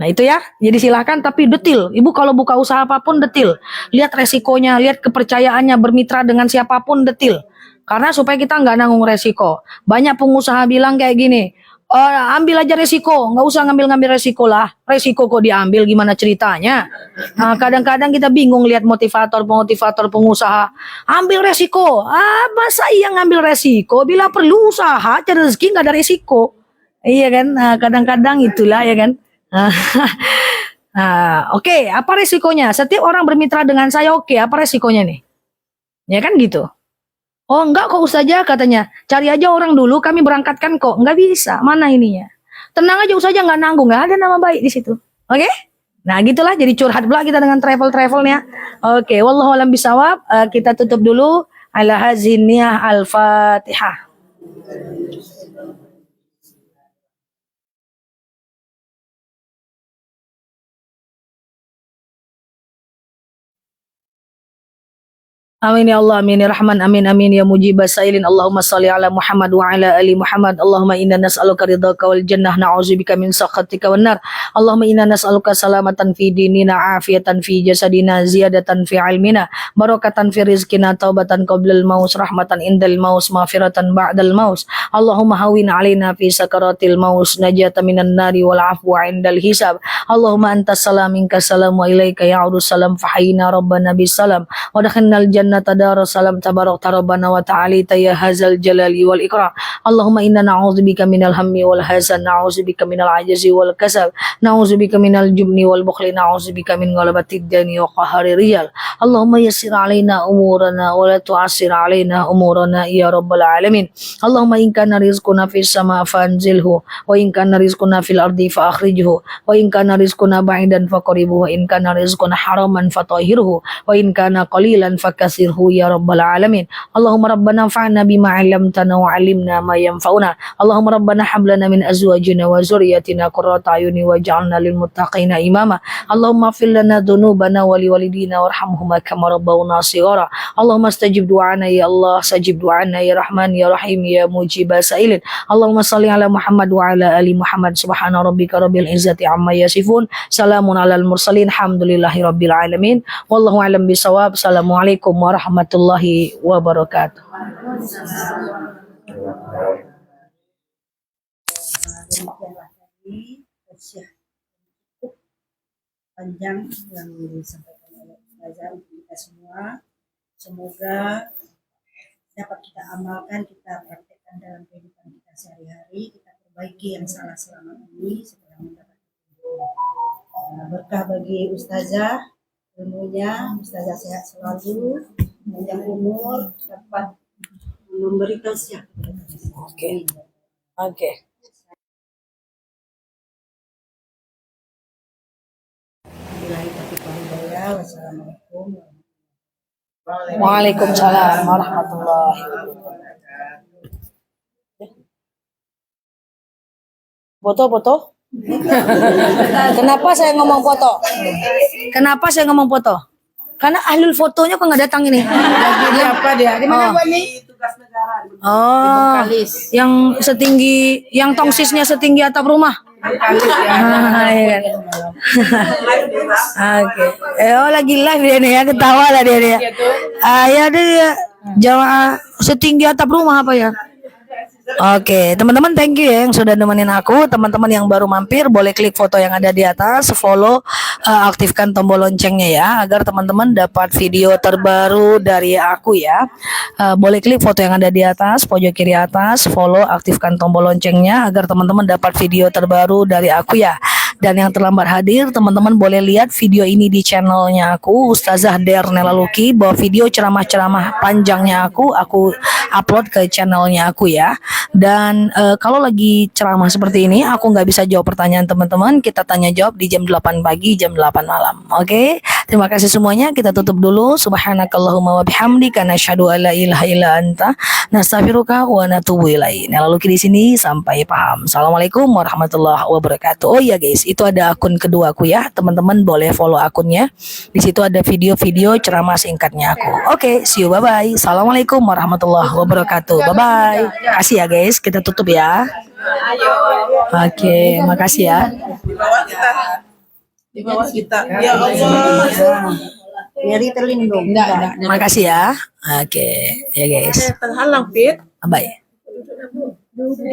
Nah itu ya, jadi silahkan tapi detil. Ibu kalau buka usaha apapun detil. Lihat resikonya, lihat kepercayaannya, bermitra dengan siapapun detil. Karena supaya kita nggak nanggung resiko. Banyak pengusaha bilang kayak gini, ambil aja resiko, nggak usah ngambil resiko lah. Resiko kok diambil, gimana ceritanya? Nah, kadang-kadang kita bingung lihat motivator pengusaha. Ambil resiko, masa iya ngambil resiko? Bila perlu usaha, cari rezeki nggak ada resiko. Iya kan, nah, kadang-kadang itulah ya kan. Oke, apa resikonya? Setiap orang bermitra dengan saya, oke, apa resikonya nih? Ya kan gitu. Oh enggak kok Ustazah katanya, cari aja orang dulu, kami berangkatkan kok. Enggak bisa, mana ininya? Tenang aja Ustazah, nggak nanggung, nggak ada nama baik di situ. Oke? Nah gitulah, jadi curhat pula kita dengan travelnya. Oke, wallahu a'lam bisawab. Kita tutup dulu. Ala haziniyah al-Fatihah. Amin ya Allah, amin ya Rahman, amin amin ya mujibas sailin. Allahumma salli ala Muhammad wa ala ali Muhammad. Allahumma inna nas'aluka ridhaka wal jannah, na'udzubika min sakhatika wan nar. Allahumma inna nas'aluka salamatan fi dinina, afiatan fi jasadina, ziyadatan fi ilmina, barakatan fi rizqina, taubatan qablal maus, rahmatan indal maus, maghfiratan ba'dal maus. Allahumma hawin alaina fi sakaratil maus, najatan minan nari wal afwa indal hisab. Allahumma antas salam minkas salam wa ilaika ya'udus salam, fahayina rabbana bis salam wa dakhalnal jannah tadara salam tabarak rabbana wa ta'ala ya hazal jalali wal ikram. Allahumma inna na'udzubika minal hammi wal hazan, na'udzubika minal ajazi wal kasal, na'udzubika minal jubni wal bukhli, na'udzubika min ghalabatid dani wa qahari rijal. Allahumma yassir alaina umurana wa la tu'assir alaina umurana ya rabbal alamin. Allahumma in kana rizquna fis sama fanzilhu wa in kana rizquna fil ardi fa akhrijhu wa in kana rizquna ba'idan faqribhu wa in kana rizquna haraman fatahhirhu wa in kana qalilan fakasirhu ya rabbal alamin. Allahumma rabbana fa'na bima 'allamtana wa 'allimna ma yanfa'una. Allahumma rabbana hab lana min azwajina wa zurriyyatina qurrata a'yuni waj'alna lil muttaqina imama. Allahumma ighfir lana dhunubana wa liwalidina warhamhuma kama rabbawna shighara. Allahumma istajib du'ana ya Allah, sajib du'ana ya Rahman ya Rahim ya mujibas sailin. Allahumma shalli ala Muhammad wa ala ali Muhammad. Subhana rabbika rabbil izzati amma yasifun, salamun alal mursalin, alhamdulillahi rabbil alamin. Wallahu a'lam bisawab. Assalamualaikum warahmatullahi wabarakatuh. Demikianlah tadi tausiah cukup panjang yang disampaikan oleh Ustazah untuk kita semua. Semoga dapat kita amalkan, kita praktekkan dalam kehidupan kita sehari-hari, kita perbaiki yang salah selama ini setelah mendapat berkah bagi Ustazah, ilmunya, Ustazah sehat selalu, panjang umur, dapat memberi tausiah kepada kita semua. Oke. Wassalamualaikum. Waalaikumsalam warahmatullahi wabarakatuh. Foto. Kenapa saya ngomong foto? Karena ahlul fotonya kok nggak datang ini. Lagi apa dia? Di mana buat nih? Tugas negara. Oh, yang setinggi, yang tongsisnya setinggi atap rumah. Iya kan? Oke. Lagi live dia nih ya, ketawa lah dia. Ya dia jamaah setinggi atap rumah apa ya? Oke, teman-teman thank you ya yang sudah nemenin aku. Teman-teman yang baru mampir boleh klik foto yang ada di atas, follow, aktifkan tombol loncengnya ya agar teman-teman dapat video terbaru dari aku ya. Boleh klik foto yang ada di atas, pojok kiri atas, follow, aktifkan tombol loncengnya agar teman-teman dapat video terbaru dari aku ya. Dan yang terlambat hadir, teman-teman boleh lihat video ini di channelnya aku, Ustazah Dernela Luki, bahwa video ceramah-ceramah panjangnya aku upload ke channelnya aku ya. Dan kalau lagi ceramah seperti ini, aku nggak bisa jawab pertanyaan teman-teman. Kita tanya jawab di jam 8 pagi, jam 8 malam. Oke, terima kasih semuanya. Kita tutup dulu. Subhanakallahumma wa bihamdika nasyhadu an la ilaha illa anta nastaghfiruka wa natubu ilaik. Nah, lalu di sini sampai paham. Assalamualaikum warahmatullahi wabarakatuh. Oh iya guys, itu ada akun kedua aku ya. Teman-teman boleh follow akunnya. Di situ ada video-video ceramah singkatnya aku. Oke, see you, bye bye. Assalamualaikum warahmatullahi wabarakatuh. Bye bye. Kasih ya guys, kita tutup ya. Oke, makasih ya. Di bawah kita. Ya Allah. Biar terlindung. Makasih ya. Oke, ya guys. Terhalang, Fit. Bye.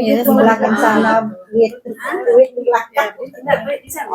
Ya, belakang sana, duit di belakang.